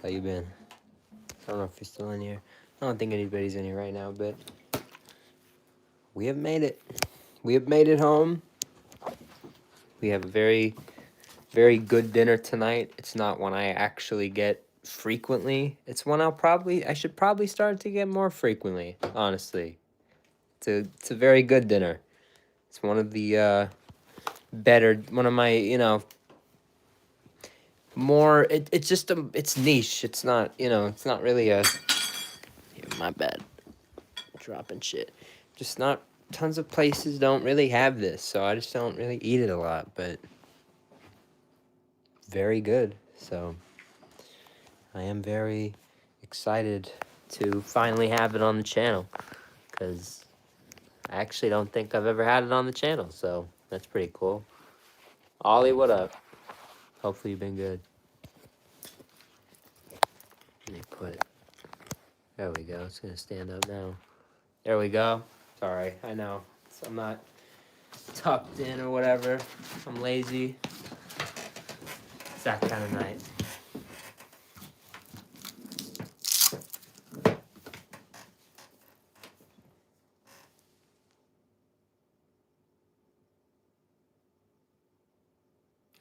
How you been? I don't know if you're still in here. I don't think anybody's in here right now, but we have made it. We have made it home. We have a very, very good dinner tonight. It's not one I actually get frequently. It's one I should probably start to get more frequently, honestly. It's a very good dinner. It's one of the one of my, more, it's just, it's niche. It's not, it's not really a, yeah, my bad. Dropping shit. Just not tons of places don't really have this, so I just don't really eat it a lot, but very good. So I am very excited to finally have it on the channel, because I actually don't think I've ever had it on the channel, so that's pretty cool. Ollie, what up? Hopefully you've been good. Let me put it. There we go. It's gonna stand up now. There we go. Sorry, I know. I'm not tucked in or whatever. I'm lazy. It's that kind of night.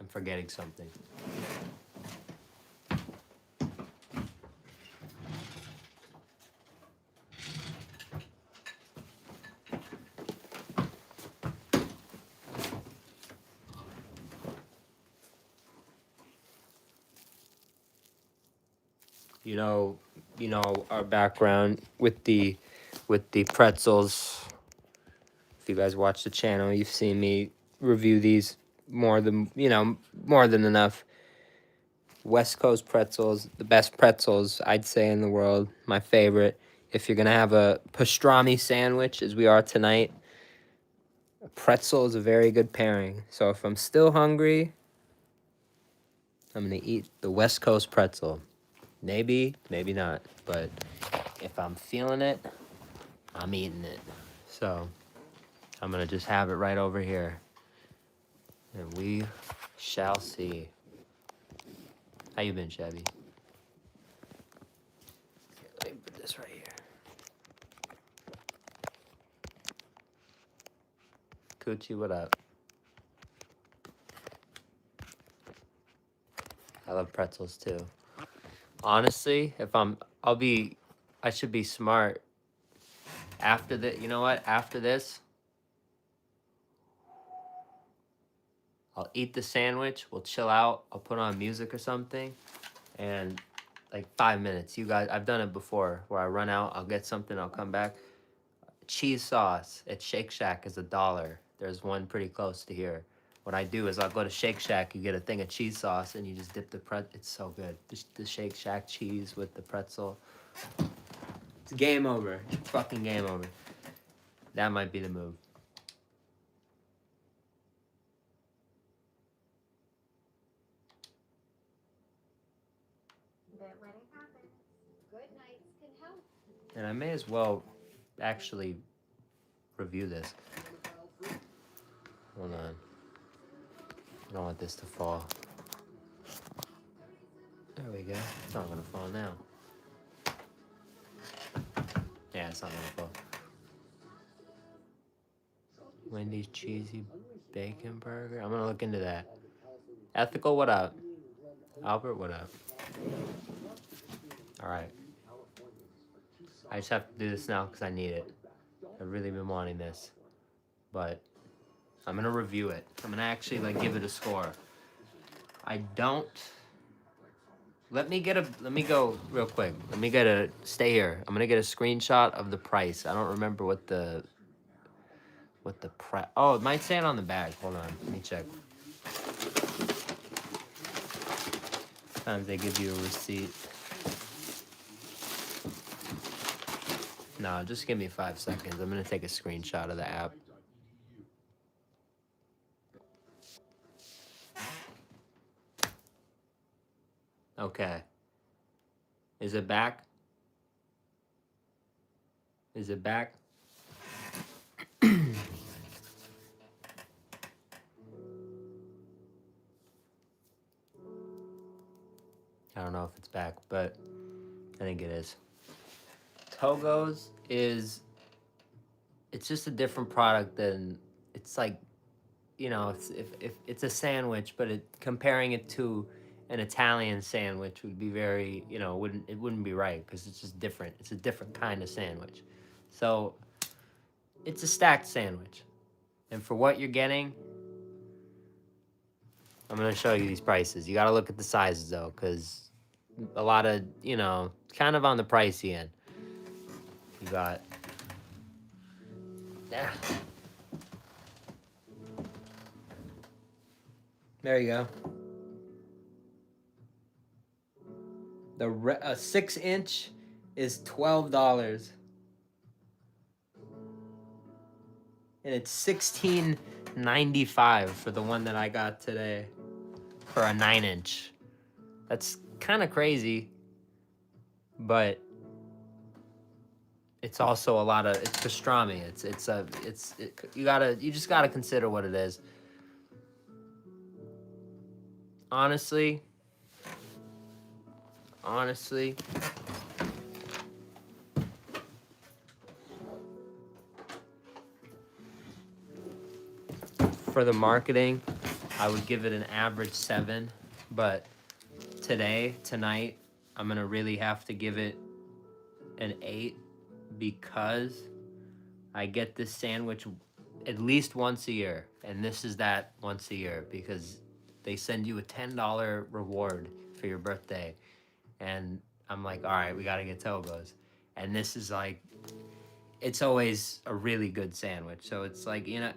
I'm forgetting something. Our background with the pretzels. If you guys watch the channel, you've seen me review these more than enough. West Coast pretzels, the best pretzels I'd say in the world. My favorite. If you're gonna have a pastrami sandwich, as we are tonight, a pretzel is a very good pairing. So if I'm still hungry, I'm gonna eat the West Coast pretzel. Maybe, maybe not. But if I'm feeling it, I'm eating it. So I'm gonna just have it right over here, and we shall see. How you been, Chevy? Let me put this right here. Coochie, what up? I love pretzels too. Honestly, I should be smart. After the, you know what? After this, I'll eat the sandwich. We'll chill out. I'll put on music or something, and like 5 minutes. You guys, I've done it before where I run out. I'll get something. I'll come back. Cheese sauce at Shake Shack is $1. There's one pretty close to here. What I do is I'll go to Shake Shack. You get a thing of cheese sauce and you just dip the It's so good. The Shake Shack cheese with the pretzel. It's game over. It's fucking game over. That might be the move. And I may as well actually review this. Hold on. I don't want this to fall. There we go. It's not gonna fall now. Yeah, it's not gonna fall. Wendy's cheesy bacon burger. I'm gonna look into that. Ethical, what up? Albert, what up? All right. I just have to do this now because I need it. I've really been wanting this, but I'm gonna review it. I'm gonna actually give it a score. I don't. Let me go real quick. Stay here. I'm gonna get a screenshot of the price. I don't remember what the price. Oh, it might say it on the bag. Hold on. Let me check. Sometimes they give you a receipt. No, just give me 5 seconds. I'm gonna take a screenshot of the app. Okay. Is it back? Is it back? I don't know if it's back, but I think it is. TOGO'S is, it's just a different product than, it's like, you know, it's if it's a sandwich, but comparing it to an Italian sandwich would be very, you know, it wouldn't be right because it's just different. It's a different kind of sandwich. So it's a stacked sandwich, and for what you're getting, I'm gonna show you these prices. You got to look at the sizes though, because a lot of, you know, kind of on the pricey end. You got, yeah. There you go. A 6-inch is $12, and it's $16.95 for the one that I got today for a 9-inch. That's kind of crazy, but it's also a lot of, it's pastrami. You just gotta consider what it is. Honestly, for the marketing, I would give it an average 7, but tonight, I'm gonna really have to give it an 8 because I get this sandwich at least once a year, and this is that once a year because they send you a $10 reward for your birthday, and I'm like, all right, we gotta get TOGO'S, and this is like, it's always a really good sandwich. So it's like, you know,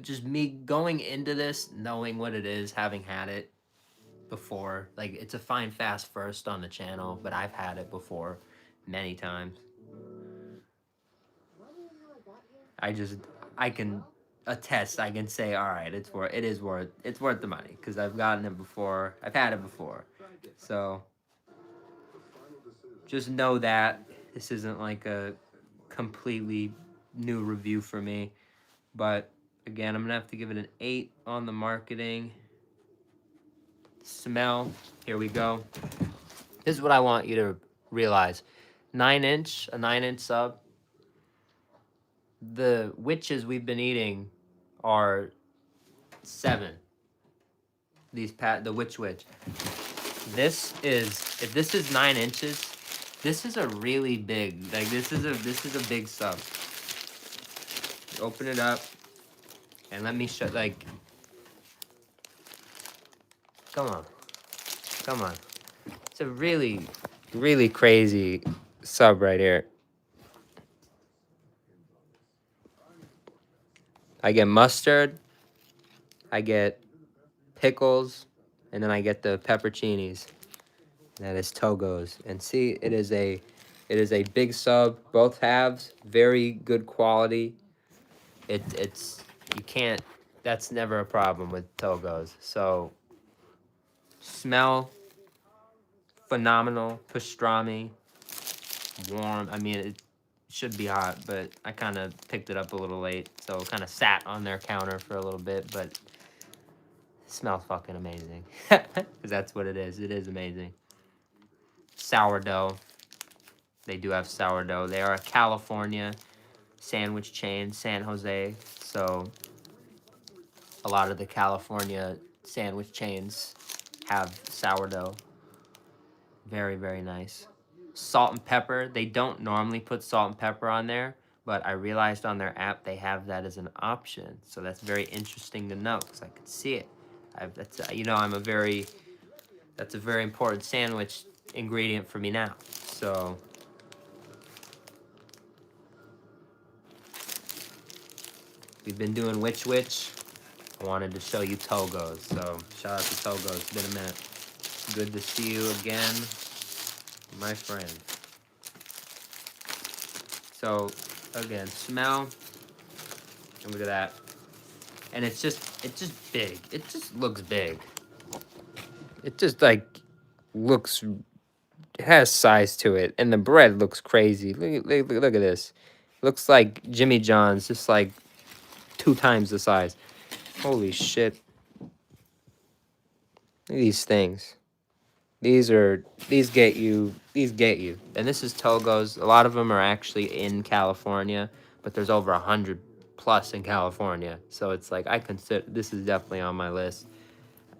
just me going into this knowing what it is, having had it before. Like, it's a Fine Fast first on the channel, but I've had it before many times. I can attest. I can say, all right, it's worth the money because I've gotten it before. I've had it before, so just know that this isn't like a completely new review for me. But again, I'm gonna have to give it an 8 on the marketing. Smell. Here we go. This is what I want you to realize. A 9-inch sub. The witches we've been eating are 7. The witch. If this is 9 inches, this is a really big, like this is a big sub. Open it up and let me show, like, come on. It's a really, really crazy sub right here. I get mustard, I get pickles, and then I get the pepperoncinis. That is TOGO'S. And see, it is a big sub, both halves, very good quality. It's you can't, that's never a problem with TOGO'S. So smell phenomenal. Pastrami, warm. I mean, it should be hot, but I kind of picked it up a little late, so it kind of sat on their counter for a little bit, but it smells fucking amazing. Because that's what it is. It is amazing. Sourdough. They do have sourdough. They are a California sandwich chain, San Jose. So a lot of the California sandwich chains have sourdough. Very, very nice. Salt and pepper. They don't normally put salt and pepper on there, but I realized on their app they have that as an option. So that's very interesting to know because I could see it. That's a very important sandwich ingredient for me now. So we've been doing Witch. I wanted to show you TOGO'S. So shout out to TOGO'S. It's been a minute. Good to see you again, my friend. So again, smell, and look at that. And it's just big. It just looks big. It just like looks, it has size to it, and the bread looks crazy. Look at this. Looks like Jimmy John's, just like 2 times the size. Holy shit. Look at these things. These get you. These get you. And this is TOGO'S. A lot of them are actually in California, but there's over 100 plus in California. So it's like I consider this is definitely on my list.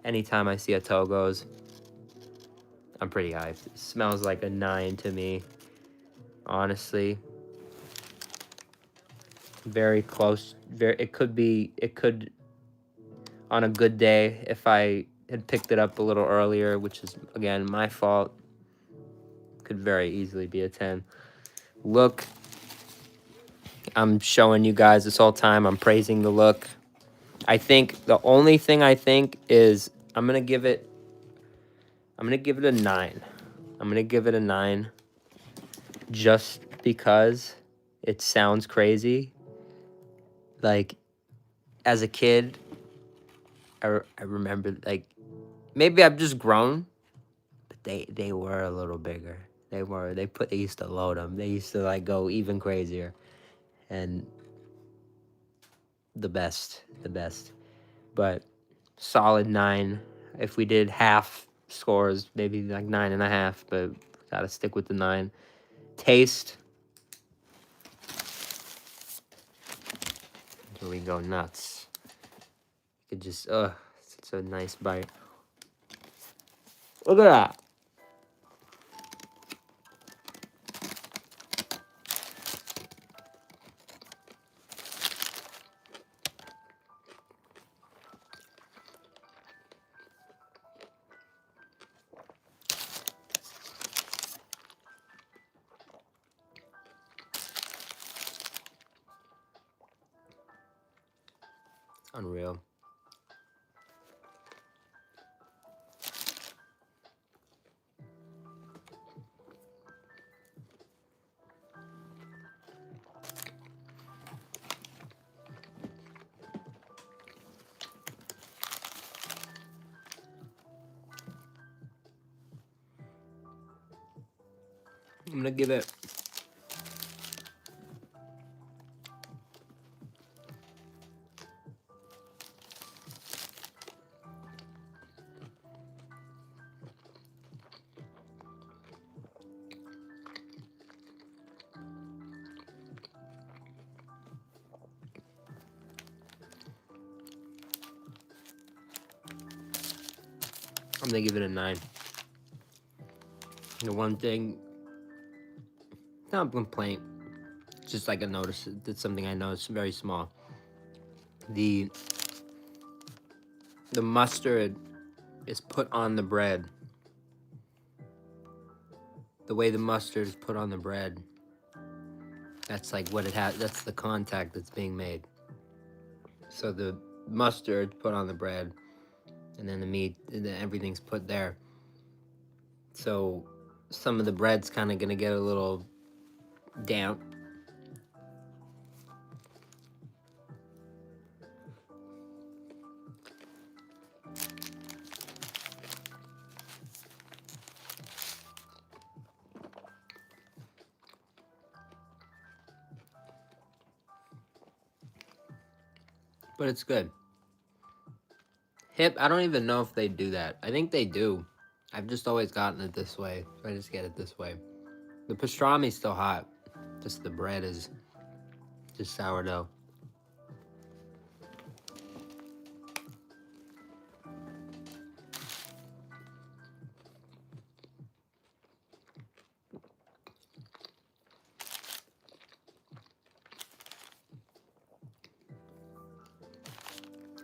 Anytime I see a TOGO'S, I'm pretty hyped. It smells like a 9 to me, honestly. Very close. Very. It could on a good day if I had picked it up a little earlier, which is again my fault. Could very easily be a 10. Look, I'm showing you guys this whole time. I'm praising the look. I think the only thing I think is I'm gonna give it a 9. I'm gonna give it a 9 just because it sounds crazy. Like as a kid, I remember like maybe I've just grown, but they were a little bigger. They used to load them. They used to like go even crazier, and the best. But solid 9. If we did half scores, maybe like 9.5. But gotta stick with the 9. Taste. Here we go nuts. You could just it's a nice bite. Look at that. Unreal. I'm gonna give it. I'm gonna give it a 9. The one thing, not a complaint, just like a notice. It's something I noticed very small. The mustard is put on the bread. The way the mustard is put on the bread, that's like what it has. That's the contact that's being made. So the mustard put on the bread, and then the meat, and then everything's put there. So some of the bread's kind of gonna get a little damp. But it's good. Hip, I don't even know if they do that. I think they do. I've just always gotten it this way. So I just get it this way. The pastrami's still hot. Just the bread is just sourdough.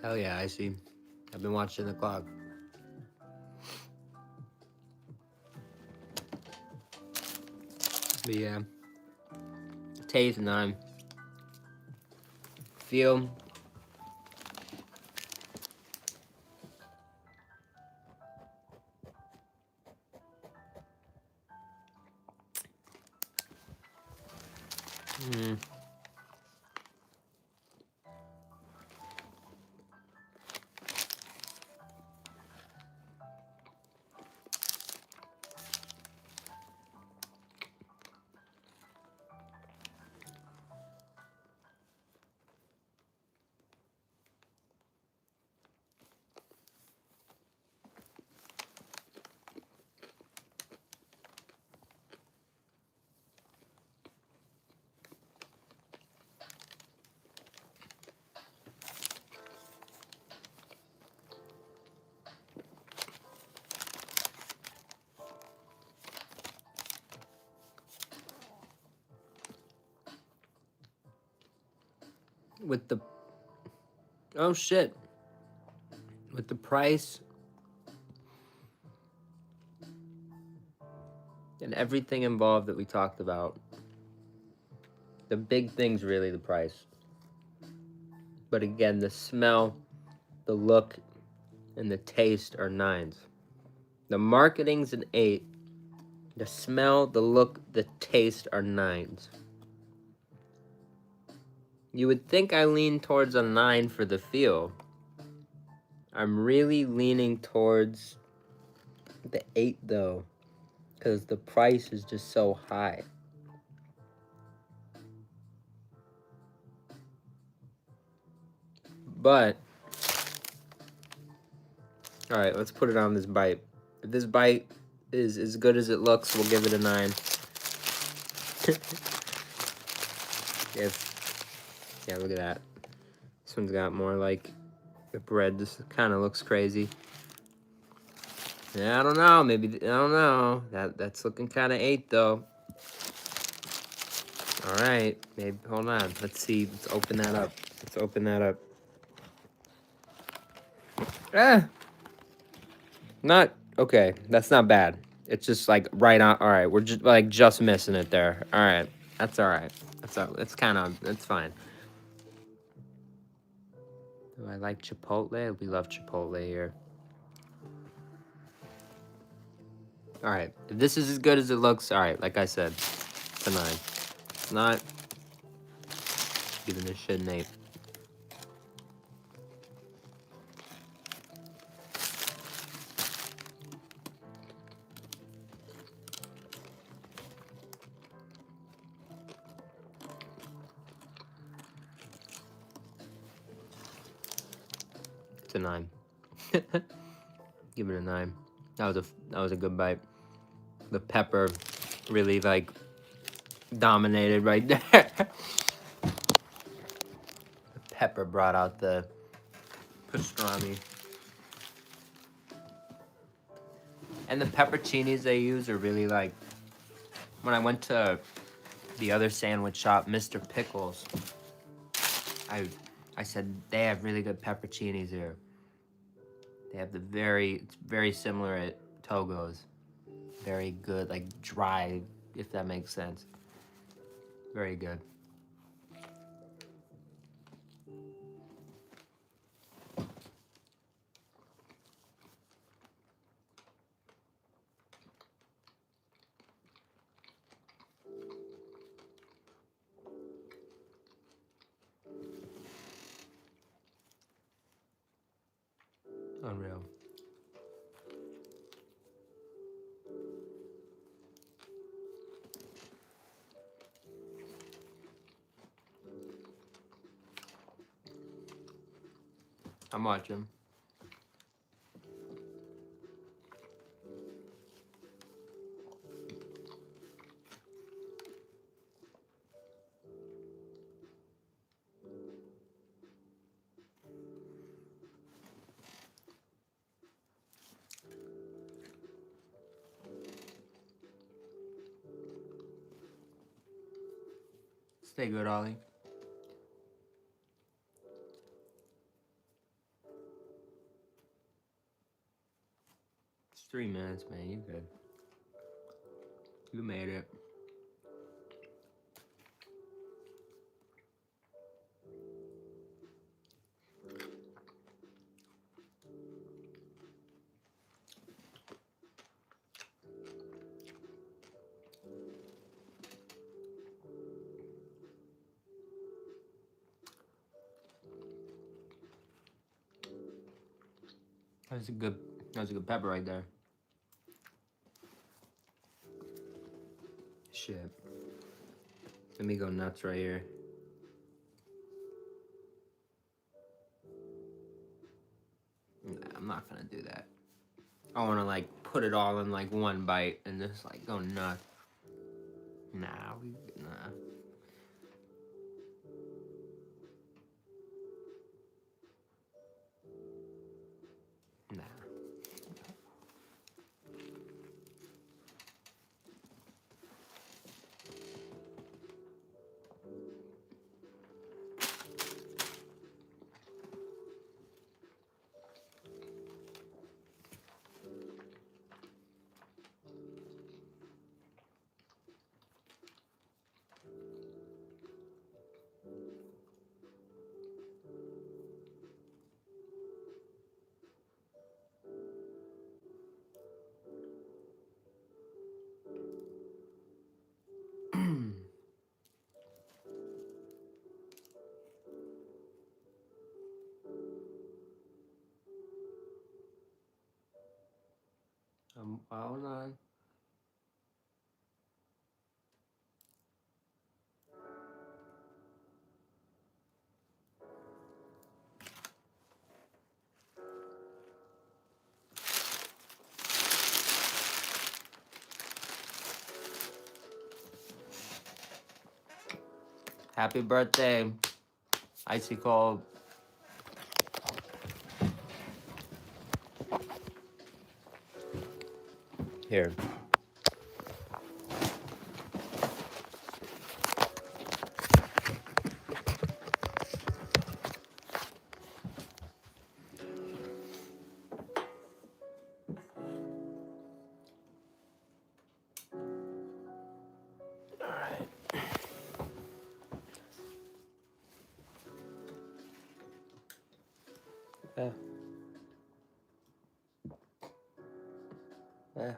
Hell yeah, I see. I've been watching the clock. But yeah. Taste 9. Feel. with the, oh shit, with the price and everything involved that we talked about, the big thing's really the price. But again, the smell, the look, and the taste are 9s. The marketing's an 8. The smell, the look, the taste are 9s. You would think I lean towards a 9 for the feel. I'm really leaning towards the 8 though, because the price is just so high. But, alright, let's put it on this bite. If this bite is as good as it looks, we'll give it a 9. Yeah, look at that. This one's got more like the bread. This kind of looks crazy. Yeah, I don't know. Maybe, I don't know. That's looking kind of 8 though. All right, maybe, hold on. Let's see. Let's open that up. Let's open that up. Not, okay. That's not bad. It's just like right on. All right, we're just missing it there. All right, that's all right. It's kind of, it's fine. Do I like Chipotle? We love Chipotle here. All right, if this is as good as it looks, all right, like I said, it's a 9. It's not, giving this shit an 8. It's a 9. Give it a 9. That was a good bite. The pepper really like dominated right there. The pepper brought out the pastrami. And the pepperoncinis they use are really like, when I went to the other sandwich shop, Mr. Pickles, I said they have really good pepperoncinis here. They have it's very similar at TOGO'S. Very good, like dry, if that makes sense. Very good. Unreal. I'm watching. Stay good, Ollie. It's 3 minutes, man. You good. You made it. That was a good pepper right there. Shit. Let me go nuts right here. Nah, I'm not gonna do that. I wanna like put it all in like one bite and just like go nuts. Nah. Nah. Hold on. Happy birthday, icy cold. Here. All right. Yeah. Yeah.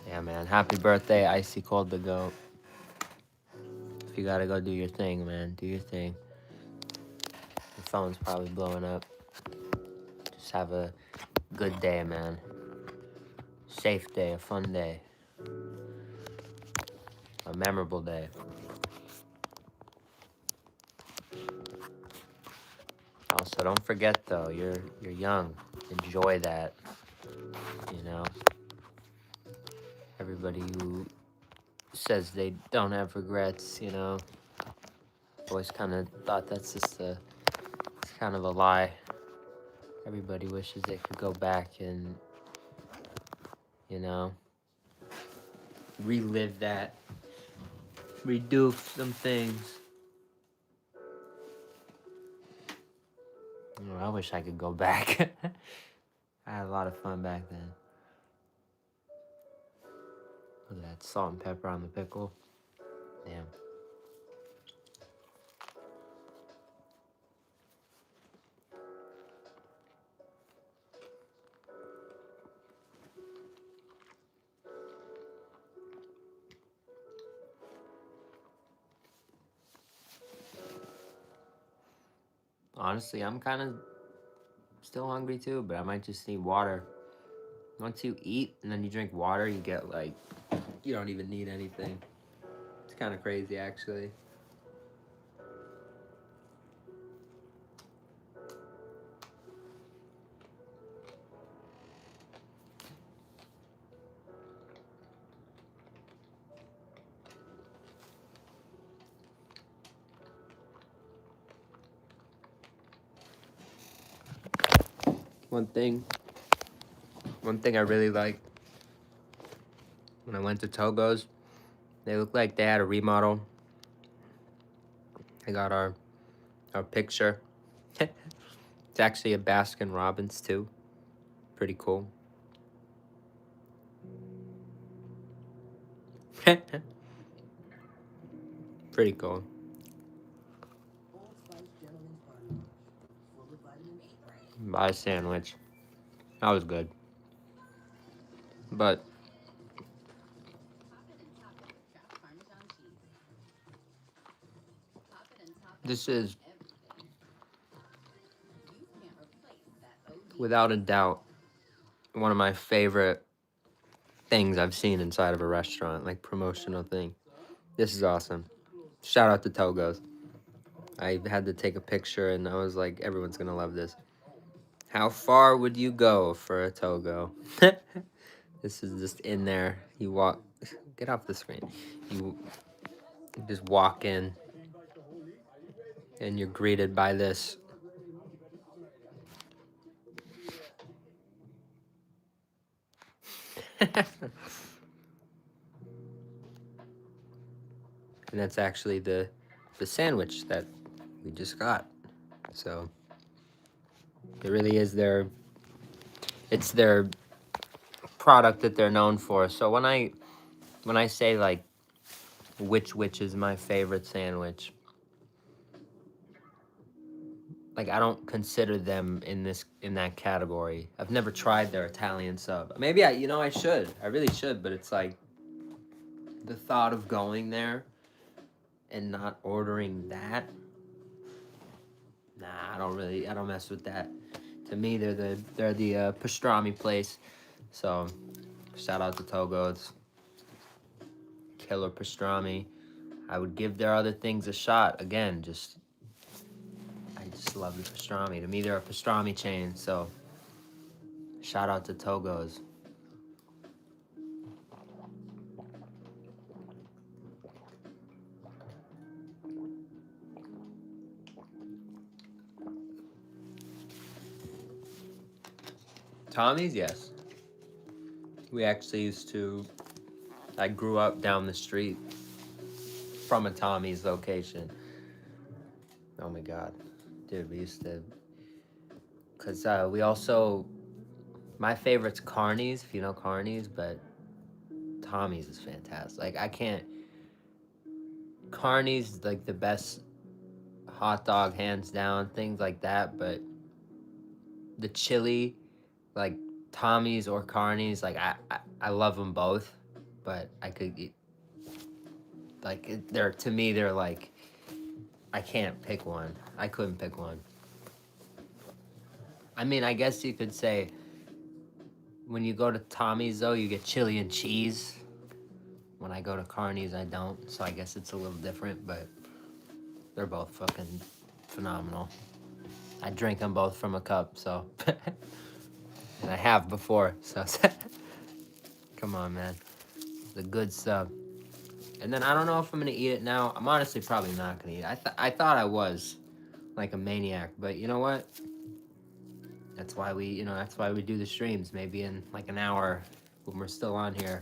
Yeah, man. Happy birthday, icy cold to go. If you gotta go do your thing, man, do your thing. Your phone's probably blowing up. Just have a good day, man. Safe day, a fun day, a memorable day. Also, don't forget though, you're young. Enjoy that. You know, everybody who says they don't have regrets, you know, always kind of thought that's just it's kind of a lie. Everybody wishes they could go back and, you know, relive that, redo some things. You know, I wish I could go back. I had a lot of fun back then. Look at that salt and pepper on the pickle. Damn. Honestly, I'm kind of still hungry too, but I might just need water. Once you eat and then you drink water, you get like, you don't even need anything. It's kind of crazy, actually. One thing, one thing I really like when I went to TOGO'S, they looked like they had a remodel. They got our picture. It's actually a Baskin Robbins too. Pretty cool. Pretty cool. Buy a sandwich. That was good. But this is, without a doubt, one of my favorite things I've seen inside of a restaurant, like promotional thing. This is awesome. Shout out to TOGO'S. I had to take a picture and I was like, everyone's gonna love this. How far would you go for a Togo? This is just in there. You walk, get off the screen. You just walk in and you're greeted by this. And that's actually the sandwich that we just got. So it really is it's their product that they're known for. So when I say like which is my favorite sandwich, like I don't consider them in that category. I've never tried their Italian sub. Maybe I should. I really should, but it's like the thought of going there and not ordering that, nah, I don't mess with that. To me, they're the pastrami place. So shout out to TOGO'S, killer pastrami. I would give their other things a shot. Again, I just love the pastrami. To me, they're a pastrami chain. So shout out to TOGO'S. Tommy's, yes. We actually used to. I grew up down the street from a Tommy's location. Oh my god, dude, we used to. Cause we also, my favorite's Carney's, if you know Carney's, but Tommy's is fantastic. Like I can't. Carney's like the best hot dog hands down, things like that. But the chili, like Tommy's or Carney's, like I love them both, but I could eat, like they're, to me they're like, I can't pick one. I couldn't pick one. I mean, I guess you could say when you go to Tommy's though, you get chili and cheese. When I go to Carney's, I don't. So I guess it's a little different, but they're both fucking phenomenal. I drink them both from a cup, so and I have before. So come on, man, the good stuff. And then I don't know if I'm gonna eat it now. I'm honestly probably not gonna eat it. I thought I was like a maniac, but you know what? That's why that's why we do the streams. Maybe in like an hour, when we're still on here,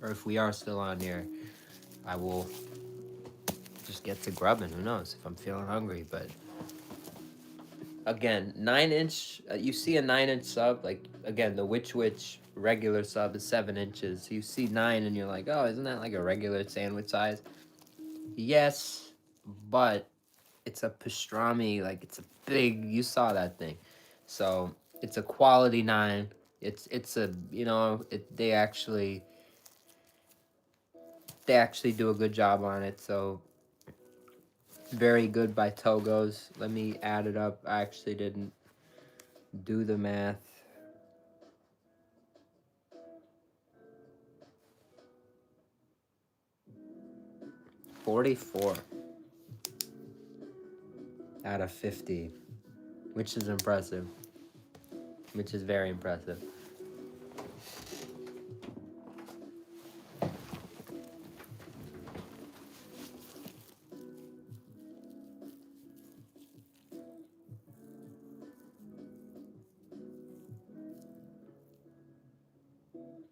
or if we are still on here, I will just get to grubbing. Who knows if I'm feeling hungry? But again, 9-inch. You see a 9-inch sub, like again, the Witch regular sub is 7 inches. You see 9, and you're like, oh, isn't that like a regular sandwich size? Yes, but it's a pastrami. Like it's a big. You saw that thing, so it's a quality 9. It's a they actually do a good job on it. So very good by TOGO'S. Let me add it up. I actually didn't do the math. $44 out of 50, which is impressive. Which is very impressive.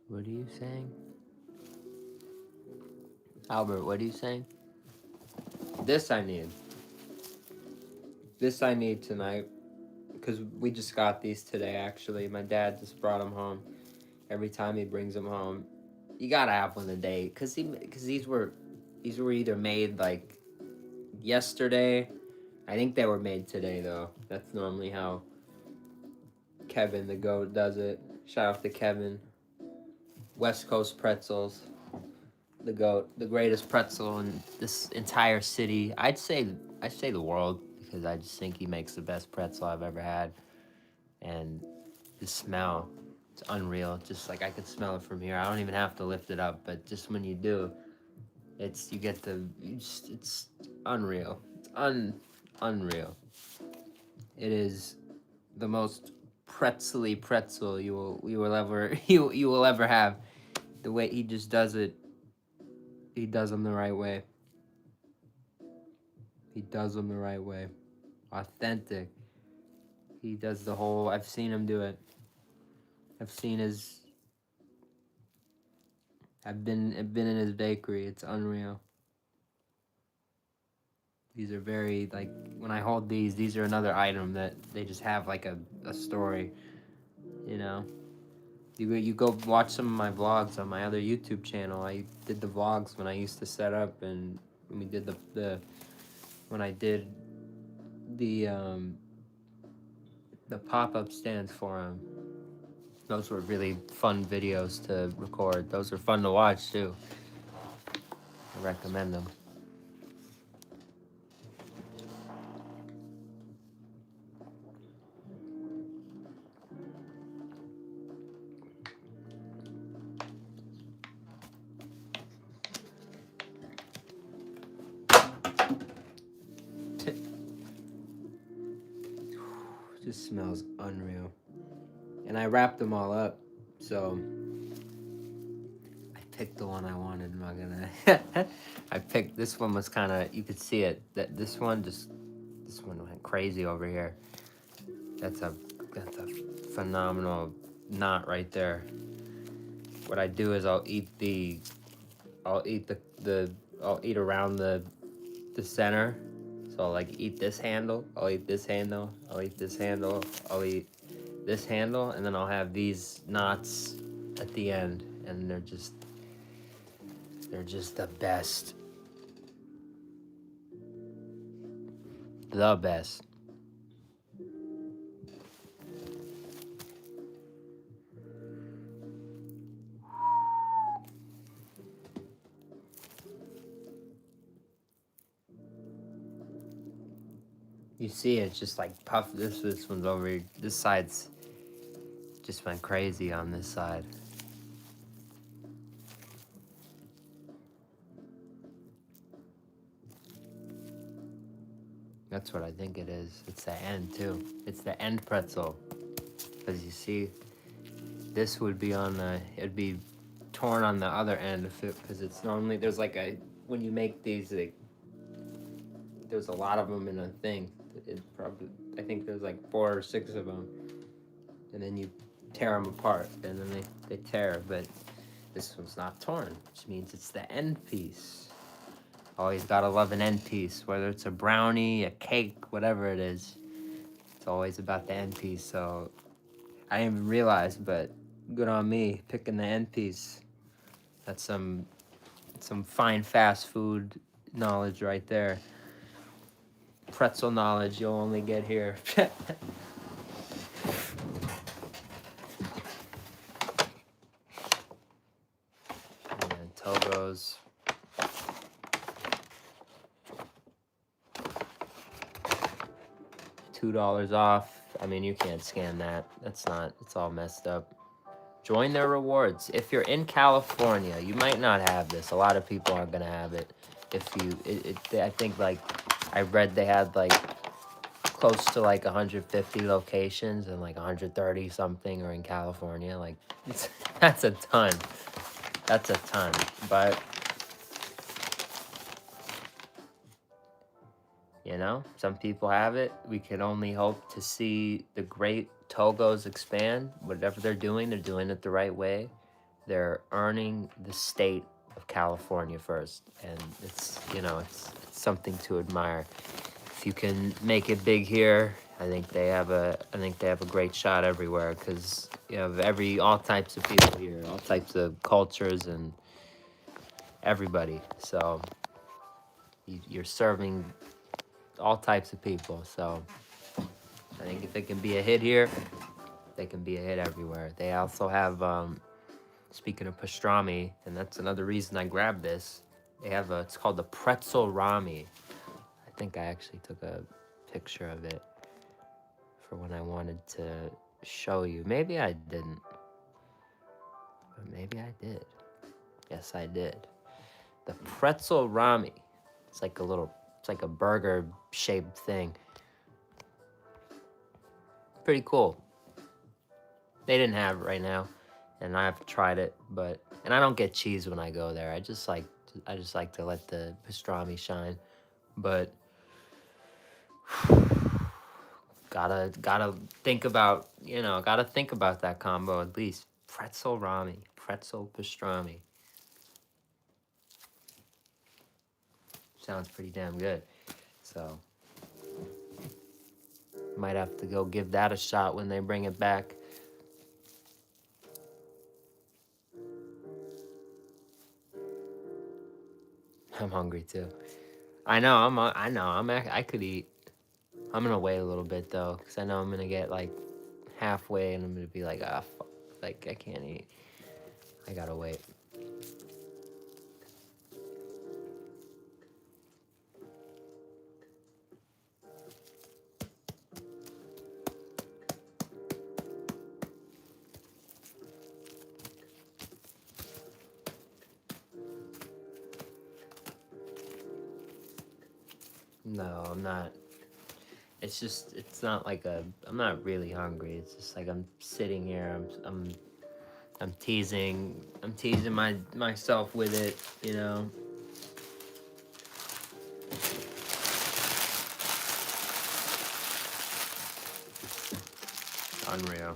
What are you saying? Albert, what are you saying? This I need. This I need tonight. Because we just got these today, actually. My dad just brought them home. Every time he brings them home, you gotta have one a day. Because these were either made like yesterday. I think they were made today, though. That's normally how Kevin the GOAT does it. Shout out to Kevin. West Coast Pretzels. The GOAT, the greatest pretzel in this entire city. I'd say the world, because I just think he makes the best pretzel I've ever had. And the smell, it's unreal. Just like I could smell it from here. I don't even have to lift it up, but just when you do, it's unreal. It's unreal. It is the most pretzely pretzel you will ever you will ever have. The way he just does it, he does them the right way. He does them the right way. Authentic. He does the whole. I've seen him do it. I've been in his bakery. It's unreal. These are very, like, when I hold these are another item that they just have like a story, you know. You go watch some of my vlogs on my other YouTube channel. I did the vlogs when I used to set up, and when we did when I did the pop-up stands for him. Those were really fun videos to record. Those were fun to watch too. I recommend them. Just smells unreal. And I wrapped them all up, so I picked the one I wanted. I'm not gonna. I picked this one. Was kind of, you could see it. That this one went crazy over here. That's a phenomenal knot right there. What I do is I'll eat around the center. So I'll like eat this handle. I'll eat this handle. I'll eat this handle. I'll eat this handle, and then I'll have these knots at the end, and they're just the best. The best. You see it's just like puff. This one's over here. This side's just went crazy on this side. That's what I think it is. It's the end too. It's the end pretzel. Because you see, this would be on the, it'd be torn on the other end if it, because it's normally, there's like a, when you make these, like, there's a lot of them in a thing. It probably, I think there's like 4 or 6 of them. And then you tear them apart, and then they tear, but this one's not torn, which means it's the end piece. Always gotta love an end piece, whether it's a brownie, a cake, whatever it is. It's always about the end piece, so I didn't even realize, but good on me picking the end piece. That's some fine fast food knowledge right there. Pretzel knowledge you'll only get here. And TOGO'S. $2 off. I mean, you can't scan that. That's not, it's all messed up. Join their rewards. If you're in California, you might not have this. A lot of people aren't gonna have it. If you, I think like, I read they had like close to like 150 locations and like 130 something are in California. Like, that's a ton. That's a ton. But, you know, some people have it. We can only hope to see the great TOGO'S expand. Whatever they're doing it the right way. They're earning the state of California first. And it's, you know, it's something to admire. If you can make it big here, I think they have a great shot everywhere, because you have all types of people here, all types of cultures and everybody. So you're serving all types of people. So I think if it can be a hit here, they can be a hit everywhere. They also have, speaking of pastrami, and that's another reason I grabbed this, they have it's called the Pretzel Rami. I think I actually took a picture of it for when I wanted to show you. Maybe I didn't, but maybe I did. Yes, I did. The Pretzel Rami. It's like a burger shaped thing. Pretty cool. They didn't have it right now, and I've tried it, and I don't get cheese when I go there. I just like to let the pastrami shine, but gotta think about, that combo at least. Pretzel Rami, pretzel pastrami. Sounds pretty damn good. So might have to go give that a shot when they bring it back. I'm hungry too. I could eat. I'm gonna wait a little bit though, because I know I'm gonna get like halfway and I'm gonna be like, ah, fuck. Like, I can't eat. I gotta wait. No, I'm not. It's just, it's not like I'm not really hungry. It's just like I'm sitting here. I'm teasing myself with it. You know. Unreal.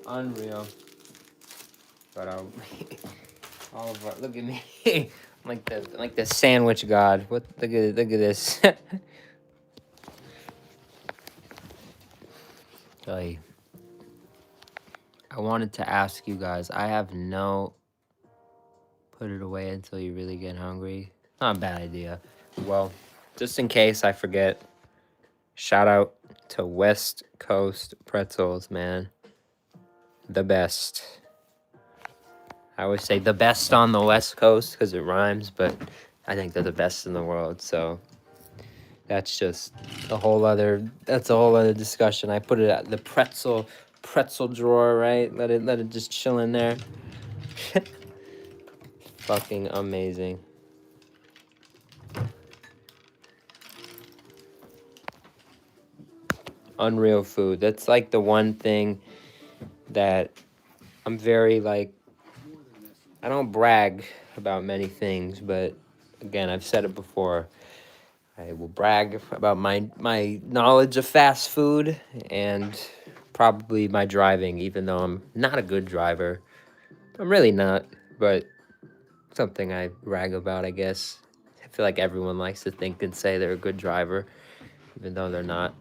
Unreal. But all of our, look at me. I'm like the sandwich god. What? Look at this. Hey, I wanted to ask you guys. I have no. Put it away until you really get hungry. Not a bad idea. Well, just in case I forget, shout out to West Coast Pretzels, man. The best. I always say the best on the West Coast because it rhymes, but I think they're the best in the world. So that's just that's a whole other discussion. I put it at the pretzel drawer, right? Let it just chill in there. Fucking amazing. Unreal food. That's like the one thing that I'm very like, I don't brag about many things, but again, I've said it before. I will brag about my knowledge of fast food and probably my driving, even though I'm not a good driver. I'm really not, but something I brag about, I guess. I feel like everyone likes to think and say they're a good driver, even though they're not.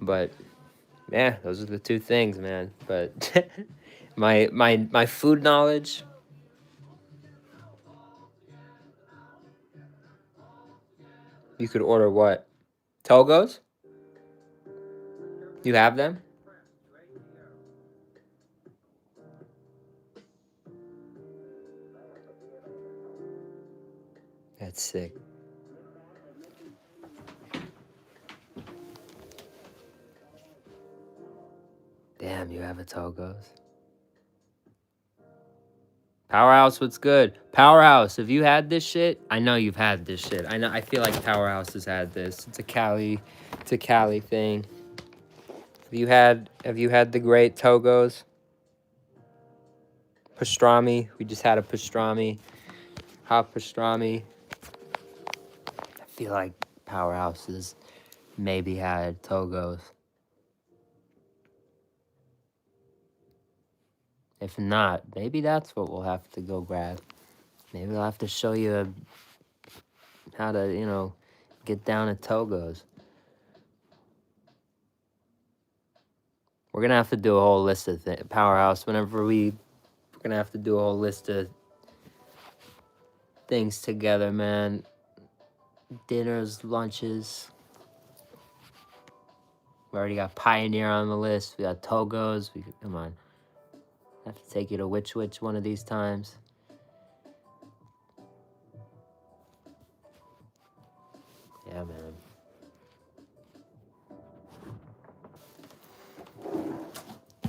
But yeah, those are the two things, man. But my food knowledge. You could order what? TOGO'S? You have them? That's sick. Damn, you have a TOGO'S. Powerhouse, what's good? Powerhouse, have you had this shit? I know you've had this shit. I know. I feel like Powerhouse has had this. It's a Cali thing. Have you had the great TOGO'S? Pastrami. We just had a pastrami. Hot pastrami. I feel like Powerhouse has maybe had TOGO'S. If not, maybe that's what we'll have to go grab. Maybe I'll have to show you how to, get down at TOGO'S. We're gonna have to do a whole list of Powerhouse. We're gonna have to do a whole list of things together, man. Dinners, lunches. We already got Pioneer on the list. We got TOGO'S. Come on. I have to take you to which one of these times. Yeah, man.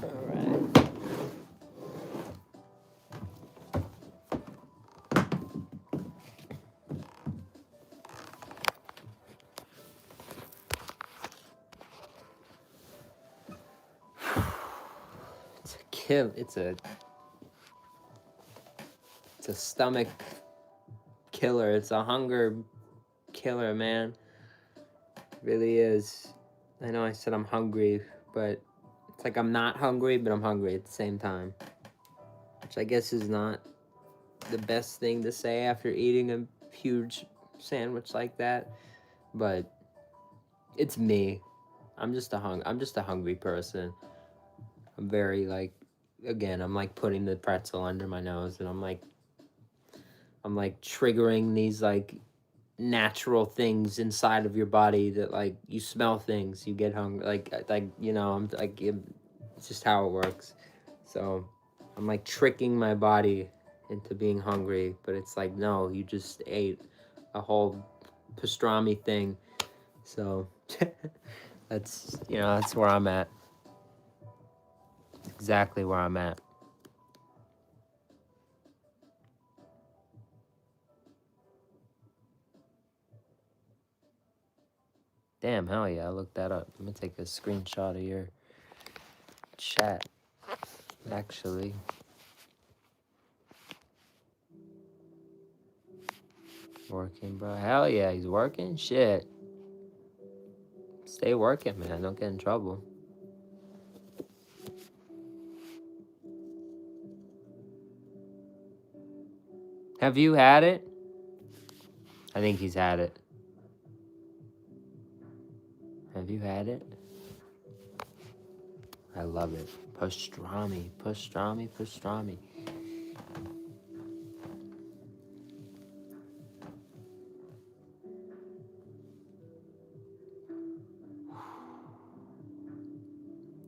All right. It's a stomach killer. It's a hunger killer, man. It really is. I know I said I'm hungry, but it's like I'm not hungry, but I'm hungry at the same time. Which I guess is not the best thing to say after eating a huge sandwich like that, but it's me. I'm just a hungry person. I'm very like, again, I'm like putting the pretzel under my nose and I'm like triggering these like natural things inside of your body that like you smell things, you get hungry, I'm like, it's just how it works. So I'm like tricking my body into being hungry, but it's like, no, you just ate a whole pastrami thing. So that's where I'm at. Exactly where I'm at. Damn, hell yeah, I looked that up. I'm gonna take a screenshot of your chat, actually. Working, bro. Hell yeah, he's working? Shit. Stay working, man. Don't get in trouble. Have you had it? I think he's had it. Have you had it? I love it. Pastrami, pastrami, pastrami.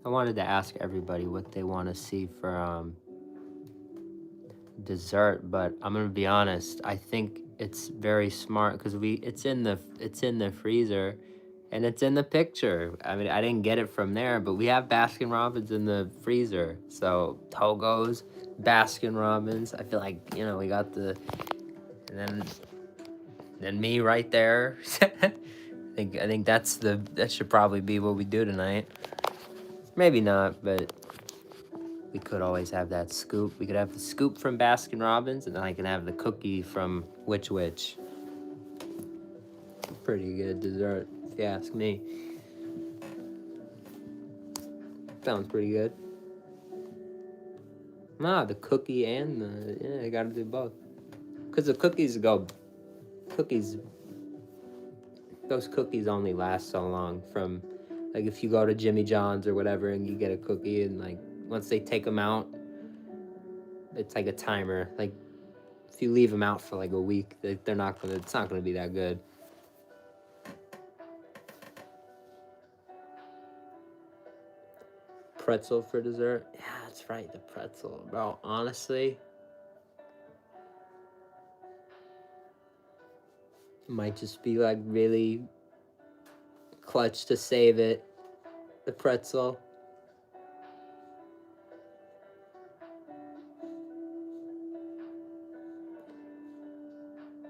I wanted to ask everybody what they want to see for dessert, but I'm gonna be honest. I think it's very smart because it's in the freezer, and it's in the picture. I mean, I didn't get it from there, but we have Baskin Robbins in the freezer. So TOGO'S, Baskin Robbins. I feel like we got and then me right there. I think that should probably be what we do tonight. Maybe not, but we could always have that scoop. We could have the scoop from Baskin Robbins, and then I can have the cookie from Which Wich. Pretty good dessert, if you ask me. Sounds pretty good. Nah, the cookie and I gotta do both. Because those cookies only last so long from, like, if you go to Jimmy John's or whatever and you get a cookie and, like, once they take them out, it's like a timer. Like, if you leave them out for like a week, it's not gonna be that good. Pretzel for dessert? Yeah, that's right, the pretzel. Bro, honestly, might just be like really clutch to save it. The pretzel.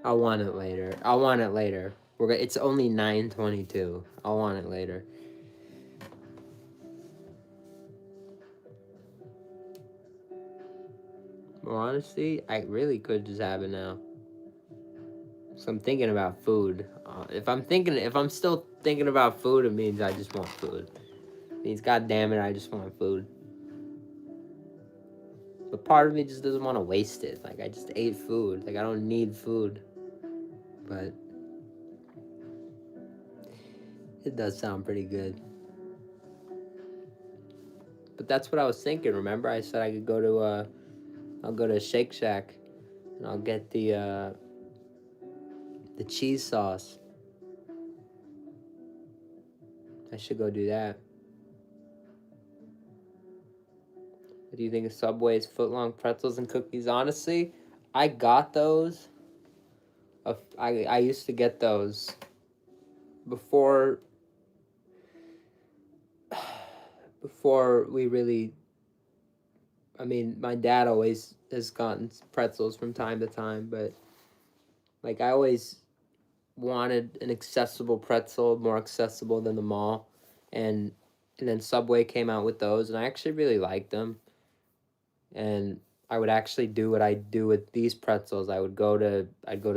I'll want it later. It's only 9:22. I'll want it later. Well, honestly, I really could just have it now. So I'm thinking about food. If I'm still thinking about food, it means I just want food. It means, God damn it, I just want food. But part of me just doesn't want to waste it. Like, I just ate food. Like, I don't need food. But it does sound pretty good. But that's what I was thinking. Remember, I said I could go to I'll go to Shake Shack and I'll get the cheese sauce. I should go do that. What do you think of Subway's footlong pretzels and cookies? Honestly, I got those. I used to get those before we really. I mean, my dad always has gotten pretzels from time to time, but like, I always wanted an accessible pretzel, more accessible than the mall, and then Subway came out with those, and I actually really liked them. And I would actually do what I do with these pretzels. I'd go to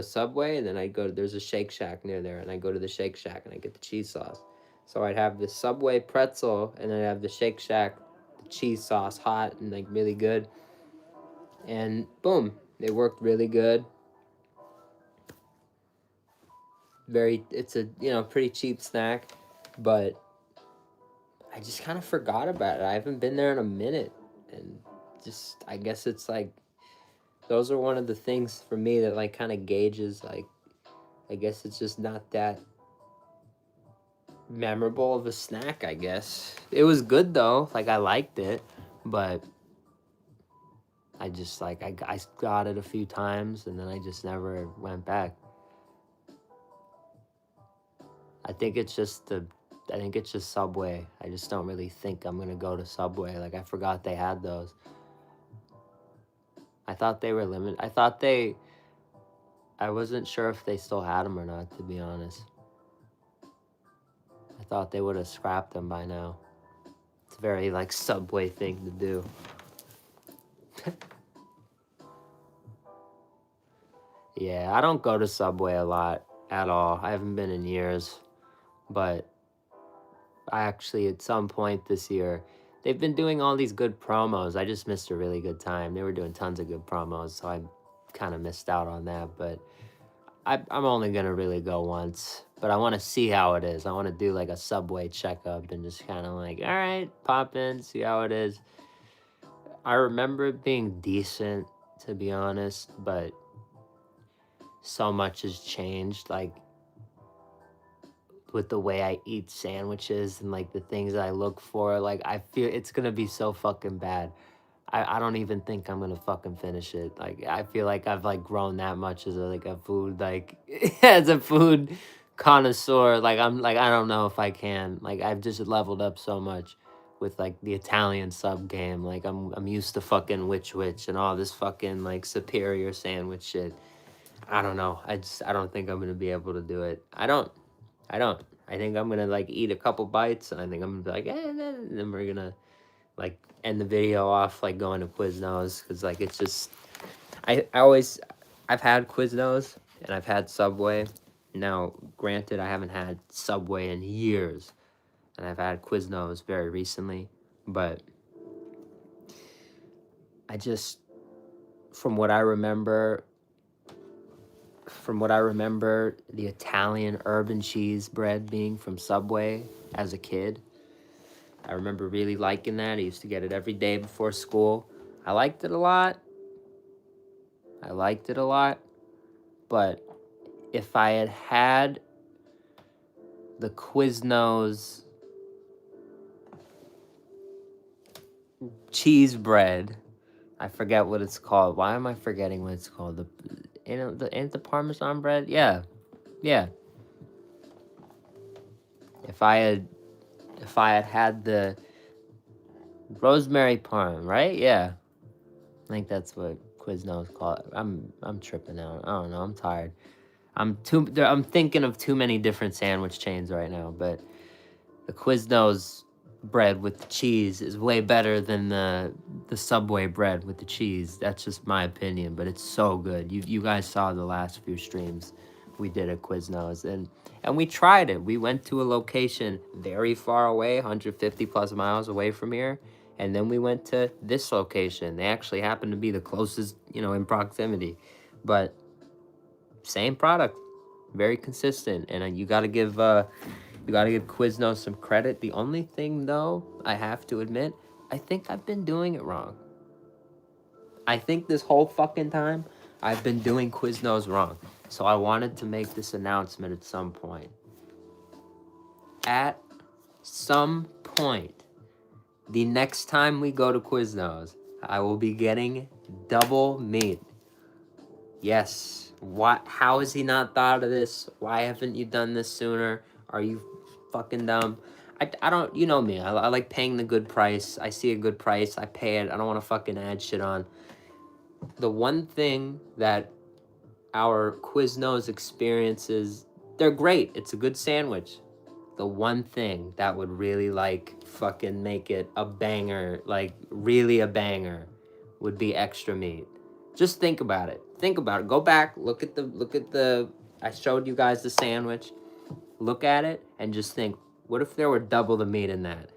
Subway, and then there's a Shake Shack near there, and I go to the Shake Shack and I get the cheese sauce. So I'd have the Subway pretzel, and then I'd have the Shake Shack, the cheese sauce, hot and like really good. And boom, it worked really good. It's a pretty cheap snack, but I just kind of forgot about it. I haven't been there in a minute, and just, I guess it's like, those are one of the things for me that like kind of gauges, like, I guess it's just not that memorable of a snack. I guess it was good though, like, I liked it, but I just, like, I got it a few times and then I just never went back. I think it's just Subway. I just don't really think I'm gonna go to Subway. Like, I forgot they had those. I thought they were limited. I wasn't sure if they still had them or not, to be honest. I thought they would have scrapped them by now. It's a very, like, Subway thing to do. Yeah, I don't go to Subway a lot at all. I haven't been in years. But I actually, at some point this year, they've been doing all these good promos. I just missed a really good time. They were doing tons of good promos, so I kind of missed out on that. But I'm only going to really go once. But I want to see how it is. I want to do like a Subway checkup and just kind of like, all right, pop in, see how it is. I remember it being decent, to be honest, but so much has changed. Like, with the way I eat sandwiches and like the things I look for, like I feel it's gonna be so fucking bad. I don't even think I'm gonna fucking finish it. Like I feel like I've like grown that much as a food like as a food connoisseur. Like I'm like I don't know if I can. Like I've just leveled up so much with like the Italian sub game. Like I'm used to fucking which and all this fucking like superior sandwich shit. I don't know. I don't think I'm gonna be able to do it. I don't. I think I'm gonna like eat a couple bites, and I think I'm gonna be like, and then we're gonna like end the video off like going to Quiznos because like it's just I've had Quiznos and I've had Subway. Now, granted, I haven't had Subway in years, and I've had Quiznos very recently, but I just from what I remember. From what I remember, the Italian urban cheese bread being from Subway as a kid, I remember really liking that. I used to get it every day before school. I liked it a lot. But if I had had the Quiznos cheese bread, I forget what it's called. Why am I forgetting what it's called? Ain't the Parmesan bread? Yeah. If I had had the rosemary parm, right? Yeah. I think that's what Quiznos call it. I'm tripping out. I don't know. I'm tired. I'm thinking of too many different sandwich chains right now, but the Quiznos bread with the cheese is way better than the Subway bread with the cheese. That's just my opinion, but it's so good. You guys saw the last few streams we did at Quiznos, and we tried it. We went to a location very far away, 150 plus miles away from here, and then we went to this location. They actually happened to be the closest, in proximity, but same product, very consistent, and you gotta give Quiznos some credit. The only thing, though, I have to admit, I think I've been doing it wrong. I think this whole fucking time, I've been doing Quiznos wrong. So I wanted to make this announcement at some point. At some point, the next time we go to Quiznos, I will be getting double meat. Yes. What? How has he not thought of this? Why haven't you done this sooner? Are you fucking dumb? I don't, you know me. I like paying the good price. I see a good price. I pay it. I don't want to fucking add shit on. The one thing that our Quiznos experiences, they're great. It's a good sandwich. The one thing that would really like fucking make it a banger, like really a banger, would be extra meat. Just think about it. Go back, look at the I showed you guys the sandwich. Look at it and just think, what if there were double the meat in that?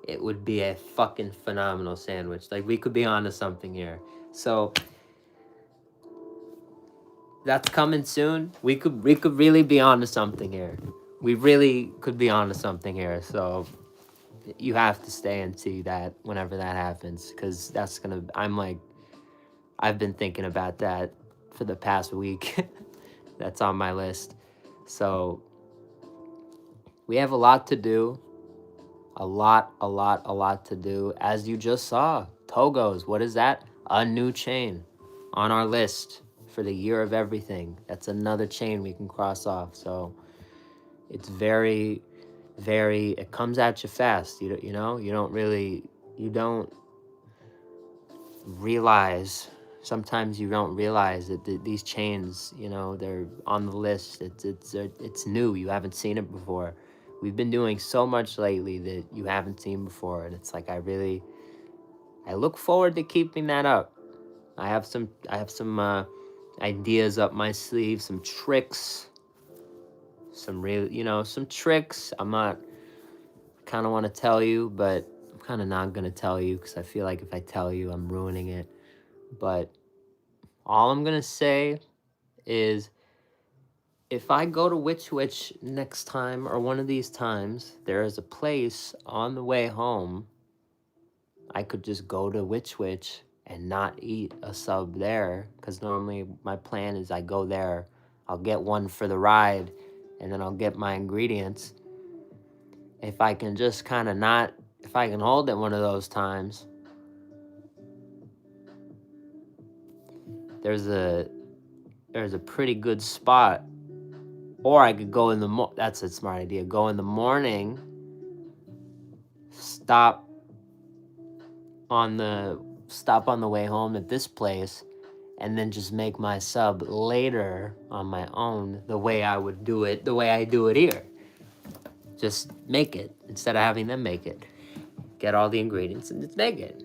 It would be a fucking phenomenal sandwich. Like, we could be onto something here. So that's coming soon. We could really be onto something here. We really could be onto something here. So you have to stay and see that whenever that happens, because I've been thinking about that for the past week. That's on my list. So we have a lot to do. A lot to do. As you just saw, TOGO'S, what is that? A new chain on our list for the year of everything. That's another chain we can cross off. So it's very, it comes at you fast. You don't realize, sometimes you don't realize that these chains, they're on the list. It's new. You haven't seen it before. we've been doing so much lately that you haven't seen before, and it's like I look forward to keeping that up. I have some ideas up my sleeve, some tricks, some real, some tricks. I'm not kind of want to tell you, but I'm kind of not going to tell you because I feel like if I tell you, I'm ruining it. But all I'm going to say is if I go to Witch next time or one of these times, there is a place on the way home. I could just go to Witch and not eat a sub there because normally my plan is I go there, I'll get one for the ride, and then I'll get my ingredients. If I can just kind of not, if I can hold it one of those times, there's a pretty good spot. Or I could go in the that's a smart idea. Go in the morning, stop on the way home at this place, and then just make my sub later on my own the way I do it here. Just make it instead of having them make it. Get all the ingredients and just make it.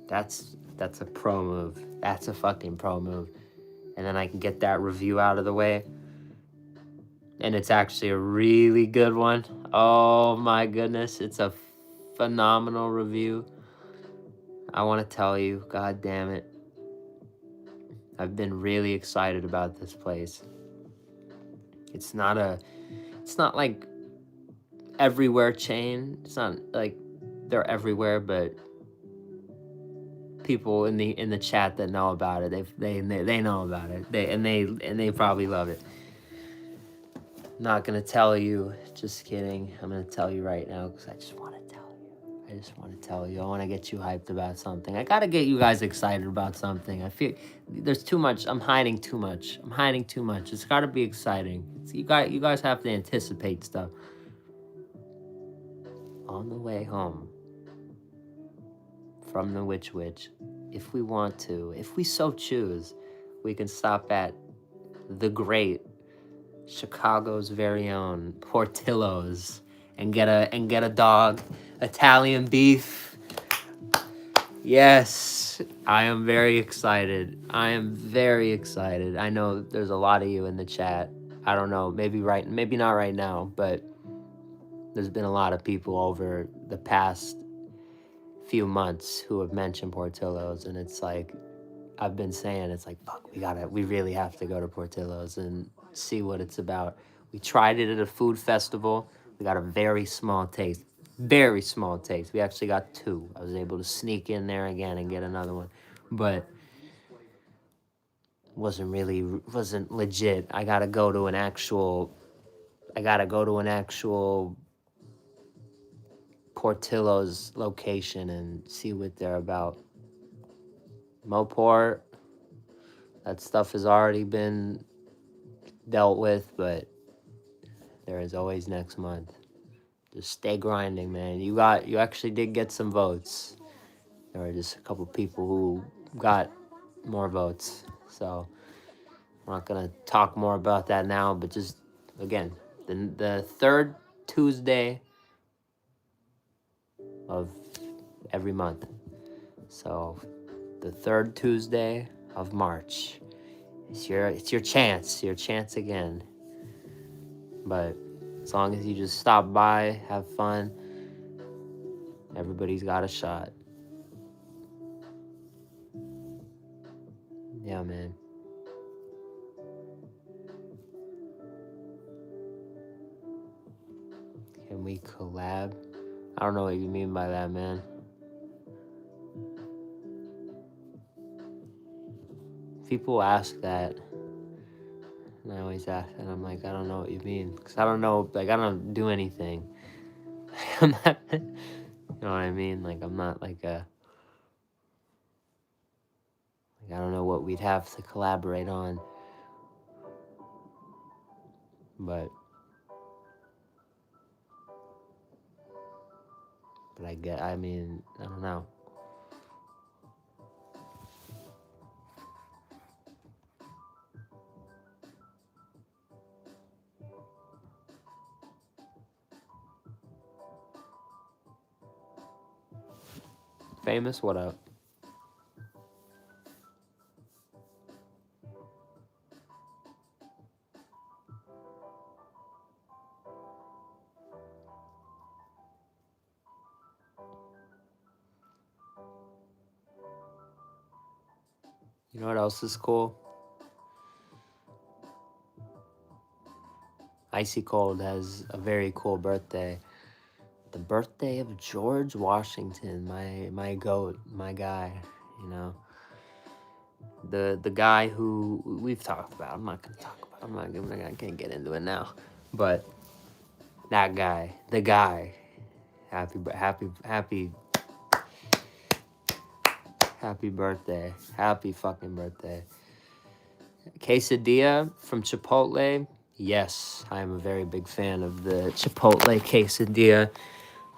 That's a pro move. That's a fucking pro move. And then I can get that review out of the way. And it's actually a really good one. Oh my goodness, it's a phenomenal review. I want to tell you, god damn it, I've been really excited about this place. It's not like everywhere chain. It's not like they're everywhere, but people in the chat that know about it, they know about it. They probably love it. I'm not gonna tell you. Just kidding. I'm gonna tell you right now because I just want to tell you. I want to get you hyped about something. I gotta get you guys excited about something. I feel there's too much. I'm hiding too much. It's gotta be exciting. You guys have to anticipate stuff. On the way home from the Witch, if we want to, if we so choose, we can stop at the great Chicago's very own Portillo's and get a dog, Italian beef. Yes, I am very excited. I know there's a lot of you in the chat. I don't know, maybe not right now, but there's been a lot of people over the past few months who have mentioned Portillo's, and it's like I've been saying, it's like, fuck, we really have to go to Portillo's and see what it's about. We tried it at a food festival. We got a very small taste. We actually got 2. I was able to sneak in there again and get another one, but wasn't legit. I gotta go to an actual Portillo's location and see what they're about. Moport, that stuff has already been dealt with, but there is always next month. Just stay grinding, man. You actually did get some votes. There were just a couple people who got more votes. So I'm not gonna talk more about that now, but just again, the third Tuesday of every month. So the third Tuesday of March. It's your chance again. But as long as you just stop by, have fun, everybody's got a shot. Yeah, man. Can we collab? I don't know what you mean by that, man. People ask that, and I always ask, and I'm like, I don't know what you mean, because I don't know, like, I don't do anything. I'm not, you know what I mean? Like, I'm not like I don't know what we'd have to collaborate on, but I don't know. Famous, what up? You know what else is cool? Icy Cold has a very cool birthday. The birthday of George Washington, my goat, my guy, you know. The guy who we've talked about. I'm not gonna talk about. I can't get into it now. But that guy, the guy. Happy birthday. Happy fucking birthday. Quesadilla from Chipotle. Yes, I am a very big fan of the Chipotle quesadilla.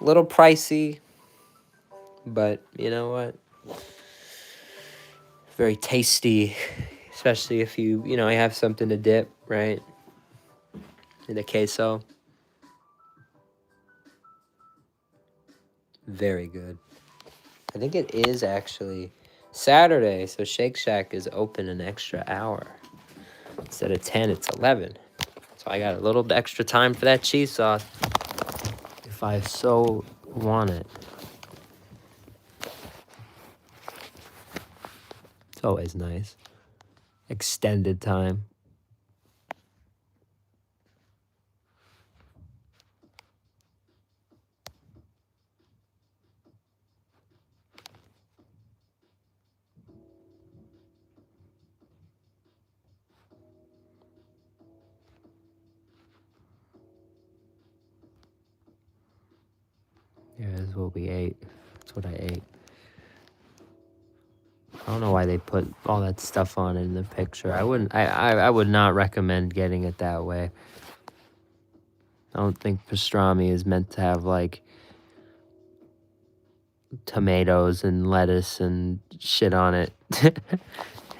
A little pricey, but you know what? Very tasty, especially if you have something to dip, right? In the queso. Very good. I think it is actually Saturday, so Shake Shack is open an extra hour. Instead of 10, it's 11. So I got a little extra time for that cheese sauce if I so want it. It's always nice. Extended time. Yeah, this is what we ate. That's what I ate. I don't know why they put all that stuff on it in the picture. I would not recommend getting it that way. I don't think pastrami is meant to have like tomatoes and lettuce and shit on it.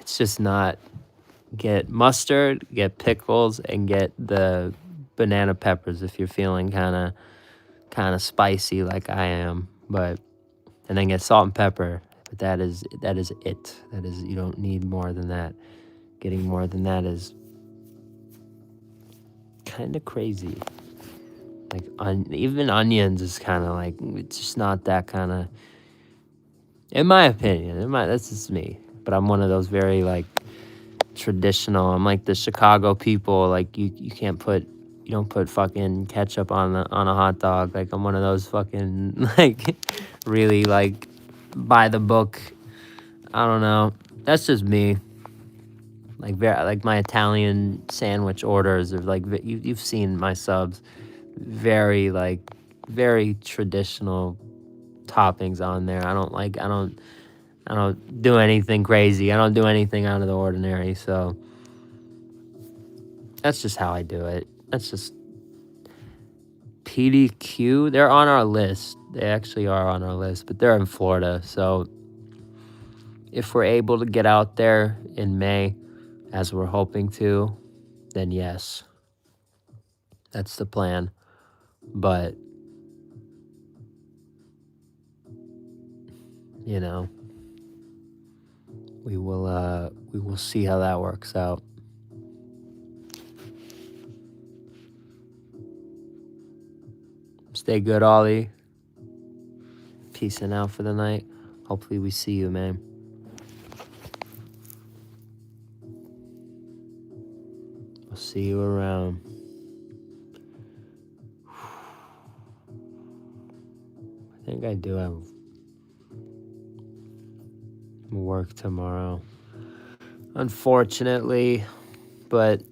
It's just not. Get mustard, get pickles, and get the banana peppers if you're feeling kind of spicy like I am. But and then get salt and pepper. But that is it. That is, you don't need more than that. Getting more than that is kind of crazy. Like even onions is kind of like, it's just not that kind of. In my opinion, that's just me. But I'm one of those very like traditional. I'm like the Chicago people. Like you don't put fucking ketchup on a hot dog. Like I'm one of those fucking like really like by the book. I don't know. That's just me. Like very like my Italian sandwich orders are like you've seen my subs. Very traditional toppings on there. I don't do anything crazy. I don't do anything out of the ordinary. So that's just how I do it. That's just PDQ. They're on our list. They actually are on our list, but they're in Florida. So if we're able to get out there in May, as we're hoping to, then yes, that's the plan. But, you know, we will see how that works out. Stay good, Ollie. Peacing out for the night. Hopefully we see you, man. I'll see you around. I think I do have work tomorrow. Unfortunately, but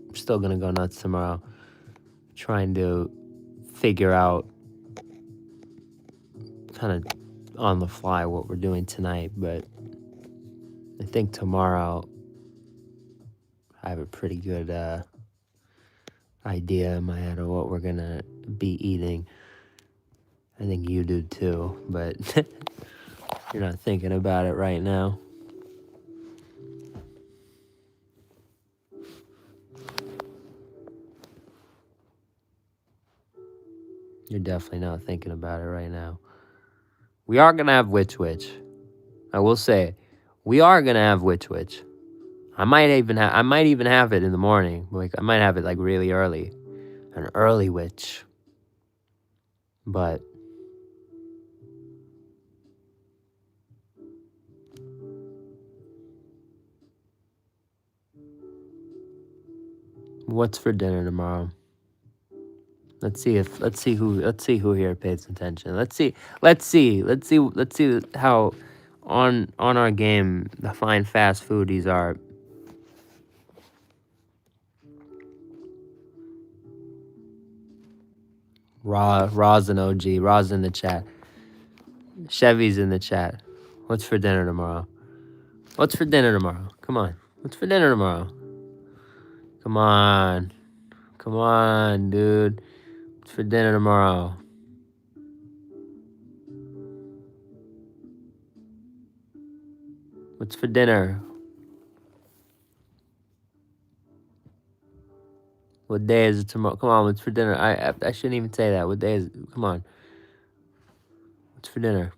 I'm still gonna go nuts tomorrow. Trying to figure out kind of on the fly what we're doing tonight, but I think tomorrow I have a pretty good idea in my head of what we're gonna be eating. I think you do too, but you're not thinking about it right now. You're definitely not thinking about it right now. We are gonna have Witch. I will say, we are gonna have Witch. I might even have it in the morning. Like I might have it like really early, an early witch. But what's for dinner tomorrow? Let's see who here pays attention. Let's see how on our game the fine fast foodies are. Raw's an OG. Raw's in the chat. Chevy's in the chat. What's for dinner tomorrow? What's for dinner tomorrow? Come on. What's for dinner tomorrow? Come on. Come on, dude. What's for dinner tomorrow? What's for dinner? What day is it tomorrow? Come on, what's for dinner? I shouldn't even say that. What day is it? Come on. What's for dinner?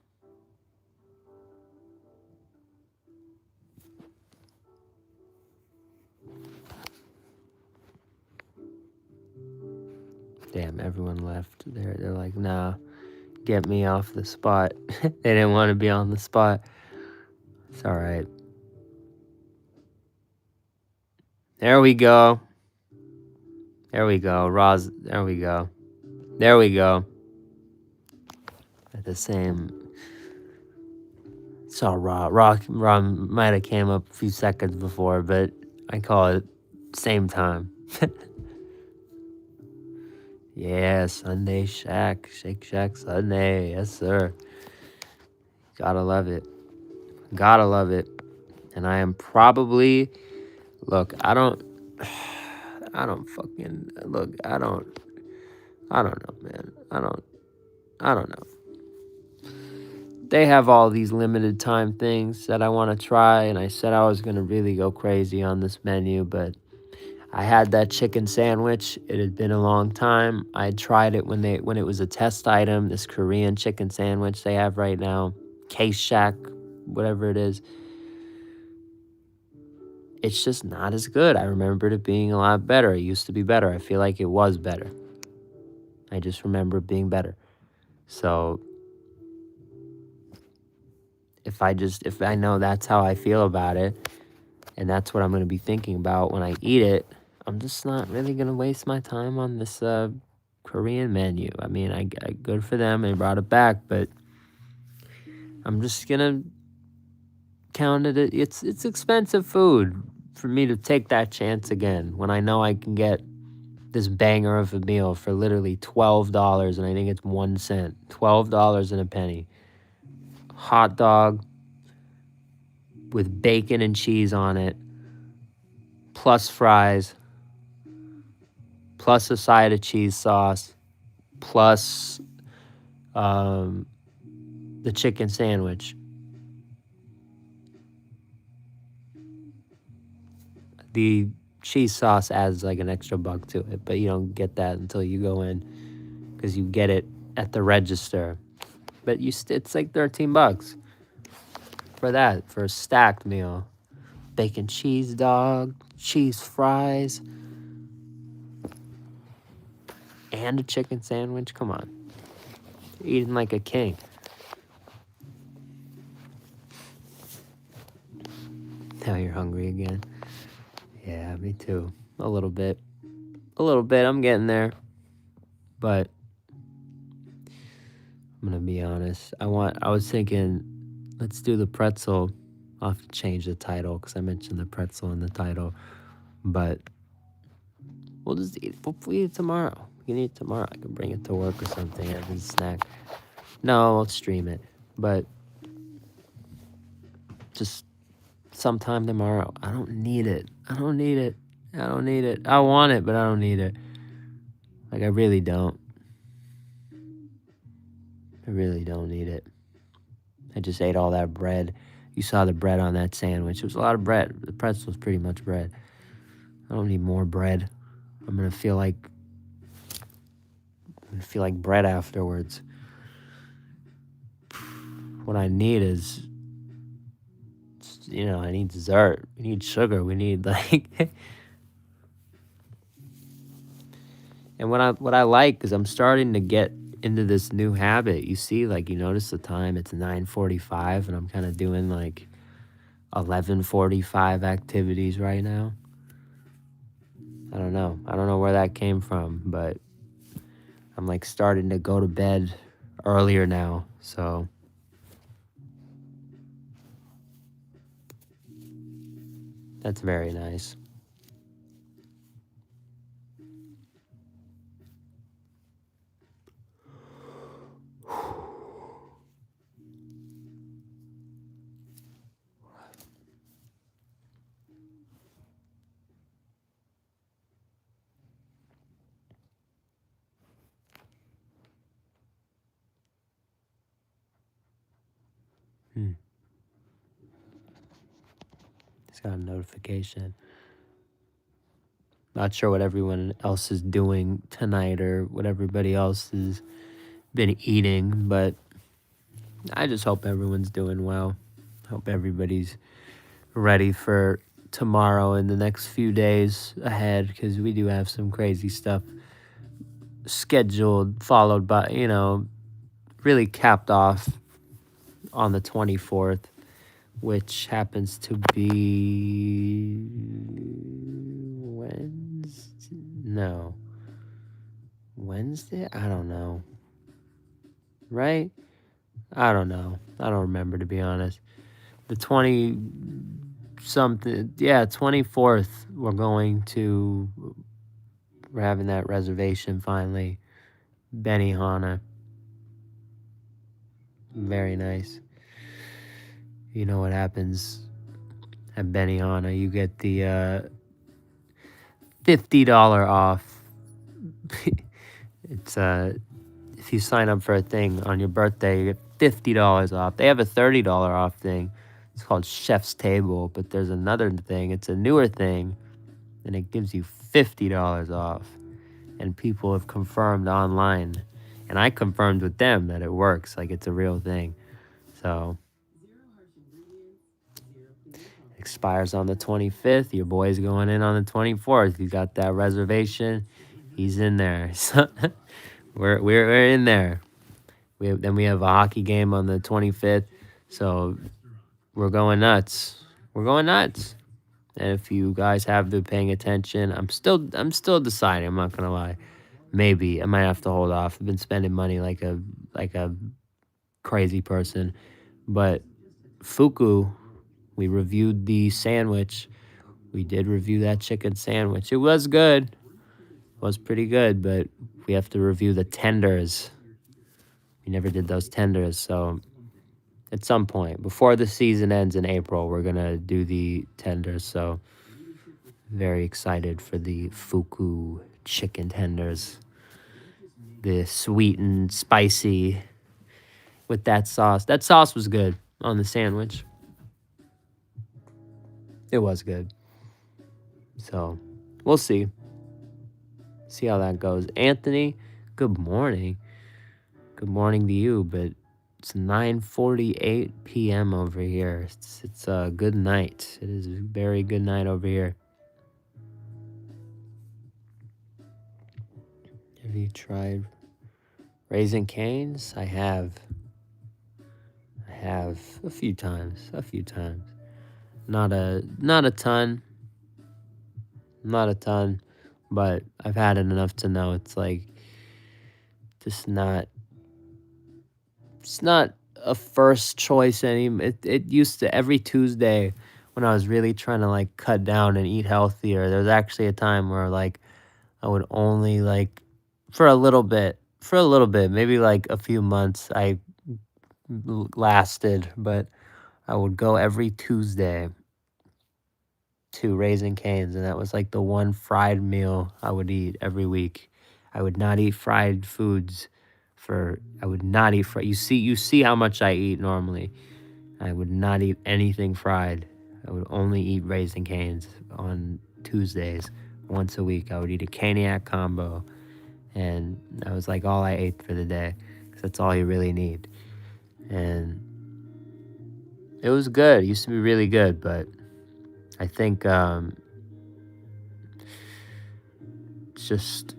Damn, everyone left. They're like, nah, get me off the spot. They didn't want to be on the spot. It's all right. There we go. There we go. Roz, there we go. There we go. At the same. Saw Raw might have came up a few seconds before, but I call it same time. Yeah, Sunday Shack. Shake Shack Sunday. Yes, sir. Gotta love it. Gotta love it. And I am probably... Look, I don't fucking... Look, I don't know, man. I don't know. They have all these limited time things that I want to try, and I said I was going to really go crazy on this menu, but I had that chicken sandwich. It had been a long time. I tried it when it was a test item, this Korean chicken sandwich they have right now, Case Shack, whatever it is. It's just not as good. I remembered it being a lot better. It used to be better. I feel like it was better. I just remember it being better. So if I know that's how I feel about it, and that's what I'm going to be thinking about when I eat it, I'm just not really going to waste my time on this Korean menu. I mean, I good for them. They brought it back, but I'm just going to count it. It's expensive food for me to take that chance again when I know I can get this banger of a meal for literally $12, and I think it's 1 cent. $12 and a penny. Hot dog with bacon and cheese on it, plus fries, plus a side of cheese sauce, plus the chicken sandwich. The cheese sauce adds like an extra buck to it, but you don't get that until you go in because you get it at the register. But it's like $13 for that, for a stacked meal. Bacon cheese dog, cheese fries, and a chicken sandwich. Come on. You're eating like a king. Now you're hungry again. Yeah, me too. A little bit. I'm getting there. But I'm gonna be honest. I was thinking, let's do the pretzel. I'll have to change the title because I mentioned the pretzel in the title. But we'll just eat it. We'll eat it tomorrow. We can eat it tomorrow. I can bring it to work or something as a snack. No, I'll stream it. But just sometime tomorrow. I don't need it. I want it, but I don't need it. Like, I really don't. I really don't need it. I just ate all that bread. You saw the bread on that sandwich. It was a lot of bread. The pretzel was pretty much bread. I don't need more bread. I'm gonna feel like bread afterwards. what I need is, I need dessert. We need sugar. We need like, and what I like is I'm starting to get into this new habit. You see, like you notice the time, it's 9:45, and I'm kind of doing like 11:45 activities right now. I don't know. I don't know where that came from, but I'm like starting to go to bed earlier now. So that's very nice. Hmm. Just got a notification. Not sure what everyone else is doing tonight or what everybody else has been eating, but I just hope everyone's doing well. Hope everybody's ready for tomorrow and the next few days ahead, because we do have some crazy stuff scheduled, followed by, really capped off on the 24th, which happens to be Wednesday. No. Wednesday? I don't know. Right? I don't know. I don't remember, to be honest. The 20 something, yeah, 24th, we're having that reservation finally. Benihana. Very nice. You know what happens at Benihana? You get the $50 off. It's if you sign up for a thing on your birthday, you get $50 off. They have a $30 off thing. It's called Chef's Table, but there's another thing. It's a newer thing, and it gives you $50 off. And people have confirmed online, and I confirmed with them that it works. Like, it's a real thing. So expires on the 25th. Your boy's going in on the 24th. You got that reservation. He's in there. So we're in there. Then we have a hockey game on the 25th. So we're going nuts. We're going nuts. And if you guys have been paying attention, I'm still deciding. I'm not gonna lie. Maybe I might have to hold off. I've been spending money like a crazy person. But Fuku, we reviewed the sandwich. We did review that chicken sandwich. It was good. It was pretty good, but we have to review the tenders. We never did those tenders, so at some point before the season ends in April, we're gonna do the tenders. So very excited for the Fuku chicken tenders. The sweet and spicy with that sauce. That sauce was good on the sandwich. It was good. So we'll see. See how that goes. Anthony, good morning. Good morning to you, but it's 9:48 p.m. over here. It's a good night. It is a very good night over here. Have you tried Raising Cane's? I have. A few times. Not a ton. Not a ton, but I've had it enough to know it's like just not. It's not a first choice anymore. It used to every Tuesday when I was really trying to like cut down and eat healthier. There was actually a time where like I would only like for a little bit, maybe like a few months I lasted, but I would go every Tuesday to Raising Cane's, and that was like the one fried meal I would eat every week. I would not eat fried foods I would not eat fried. You see how much I eat normally. I would not eat anything fried. I would only eat Raising Cane's on Tuesdays. Once a week, I would eat a Caniac combo, and that was like all I ate for the day, because that's all you really need. And It was good. It used to be really good, but I think it's just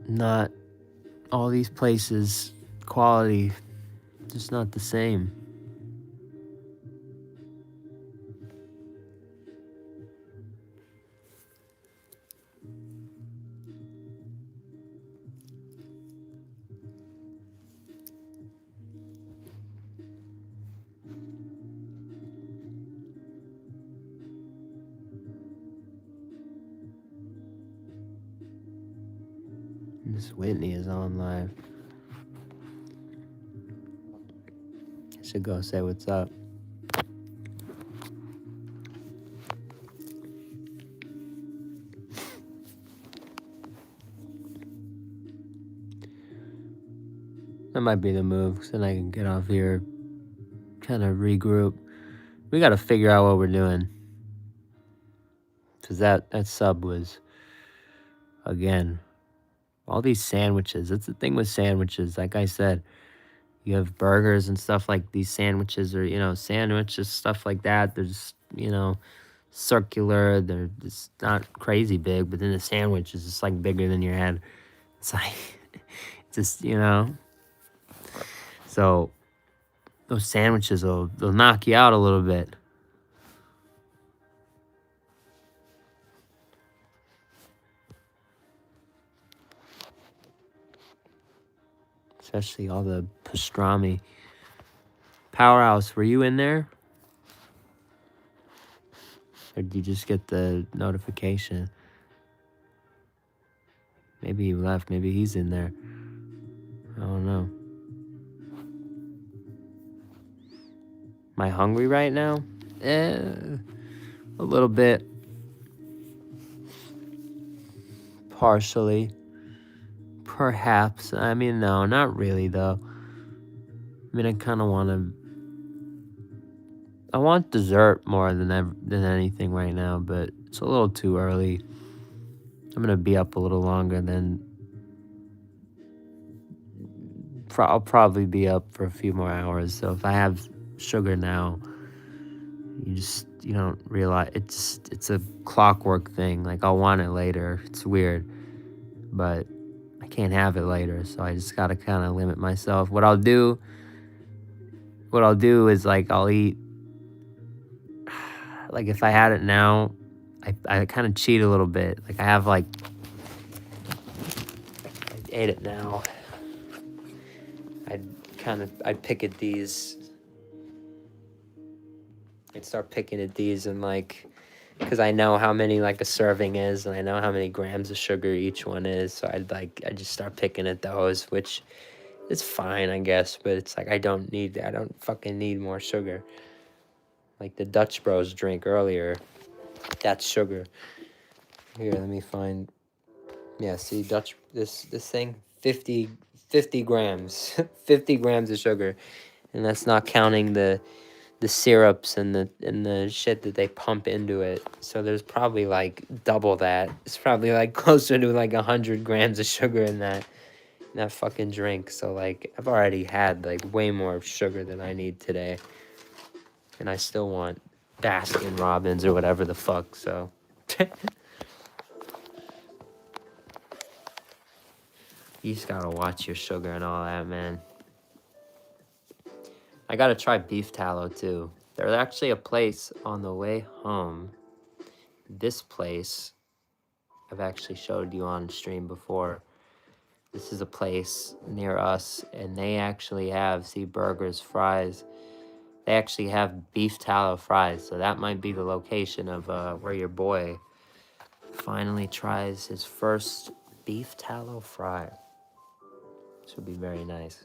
not all these places quality, just not the same. Miss Whitney is on live. I should go say what's up. That might be the move, because then I can get off here, kind of regroup. We got to figure out what we're doing. Because that sub was, again, all these sandwiches. That's the thing with sandwiches. Like I said, you have burgers and stuff like these sandwiches, or, sandwiches, stuff like that. They're just, circular. They're just not crazy big, but then the sandwich is just like bigger than your head. It's like, just, So those sandwiches they'll knock you out a little bit. Especially all the pastrami. Powerhouse, were you in there? Or did you just get the notification? Maybe he left. Maybe he's in there. I don't know. Am I hungry right now? A little bit. Partially. Perhaps. I mean, no, not really, though. I mean, I kind of I want dessert more than anything right now, but it's a little too early. I'm gonna be up a little longer than... I'll probably be up for a few more hours, so if I have sugar now, you don't realize it's a clockwork thing. Like, I'll want it later. It's weird, but I can't have it later, so I just gotta kind of limit myself. What I'll do is, like, I'll eat, like, if I had it now, I kind of cheat a little bit. Like, I have, like, I ate it now, I'd pick at these. I'd start picking at these and, like, because I know how many, like, a serving is, and I know how many grams of sugar each one is, so I just start picking at those, which is fine, I guess, but it's like I don't fucking need more sugar. Like the Dutch Bros drink earlier, that's sugar. Here, let me find, yeah, see, this thing, 50 grams, 50 grams of sugar, and that's not counting the syrups and the shit that they pump into it. So there's probably like double that. It's probably like closer to like 100 grams of sugar in that fucking drink. So like I've already had like way more sugar than I need today, and I still want Baskin Robbins or whatever the fuck. So you just gotta watch your sugar and all that, man. I gotta try beef tallow too. There's actually a place on the way home. This place I've actually showed you on stream before. This is a place near us, and they actually have, see, burgers, fries. They actually have beef tallow fries, so that might be the location of where your boy finally tries his first beef tallow fry. This would be very nice.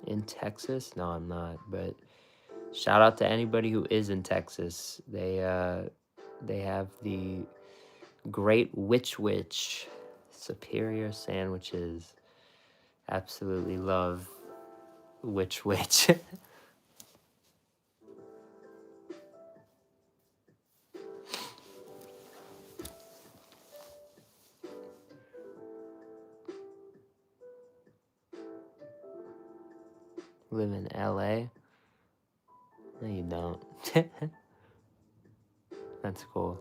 In Texas? No, I'm not, but shout out to anybody who is in Texas. They have the Great Witch Superior Sandwiches. Absolutely love Witch. Live in LA? No, you don't. That's cool.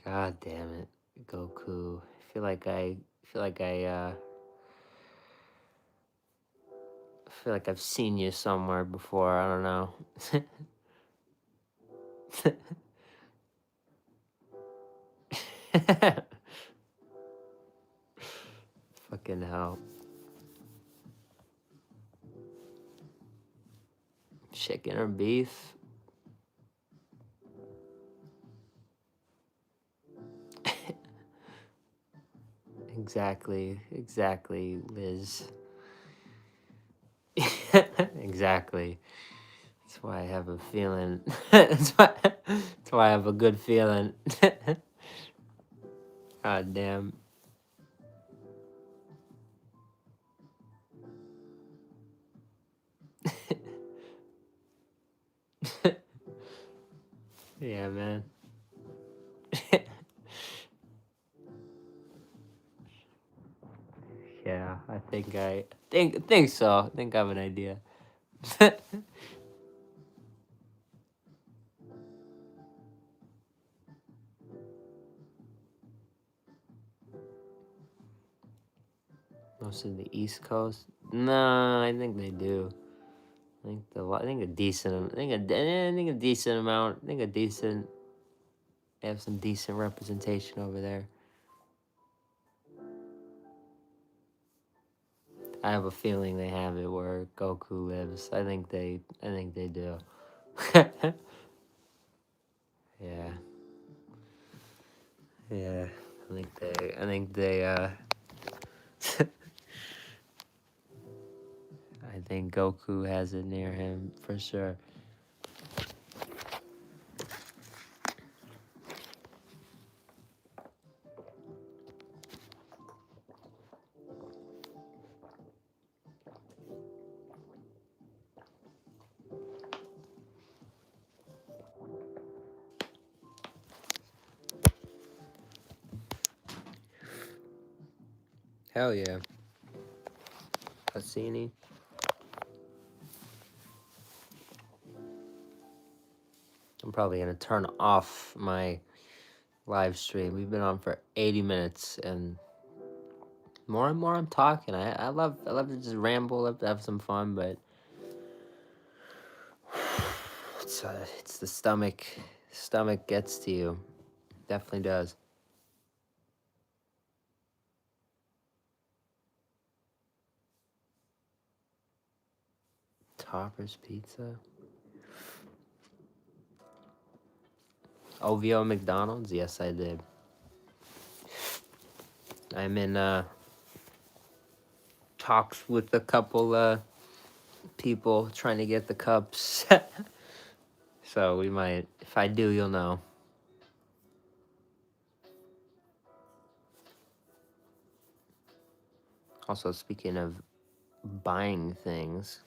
God damn it, Goku. I feel like I've seen you somewhere before. I don't know. Fucking hell. Chicken or beef? Exactly, Liz. Exactly. That's why I have a feeling. That's why I have a good feeling. God damn. Yeah, man. Yeah, I think so. I think I have an idea. Most of the East Coast? No, I think they do. I think a decent. I think a decent amount. I think a decent. They have some decent representation over there. I have a feeling they have it where Goku lives. I think they. I think they do. Yeah. Yeah. I think they. I think they. I think Goku has it near him for sure. Hell yeah. Cassini. I'm probably gonna turn off my live stream. We've been on for 80 minutes, and more and more I'm talking. I love to just ramble, love to have some fun, but it's the stomach. Stomach gets to you. Definitely does. Topper's Pizza. OVO McDonald's? Yes, I did. I'm in talks with a couple people trying to get the cups. So we might, if I do, you'll know. Also, speaking of buying things,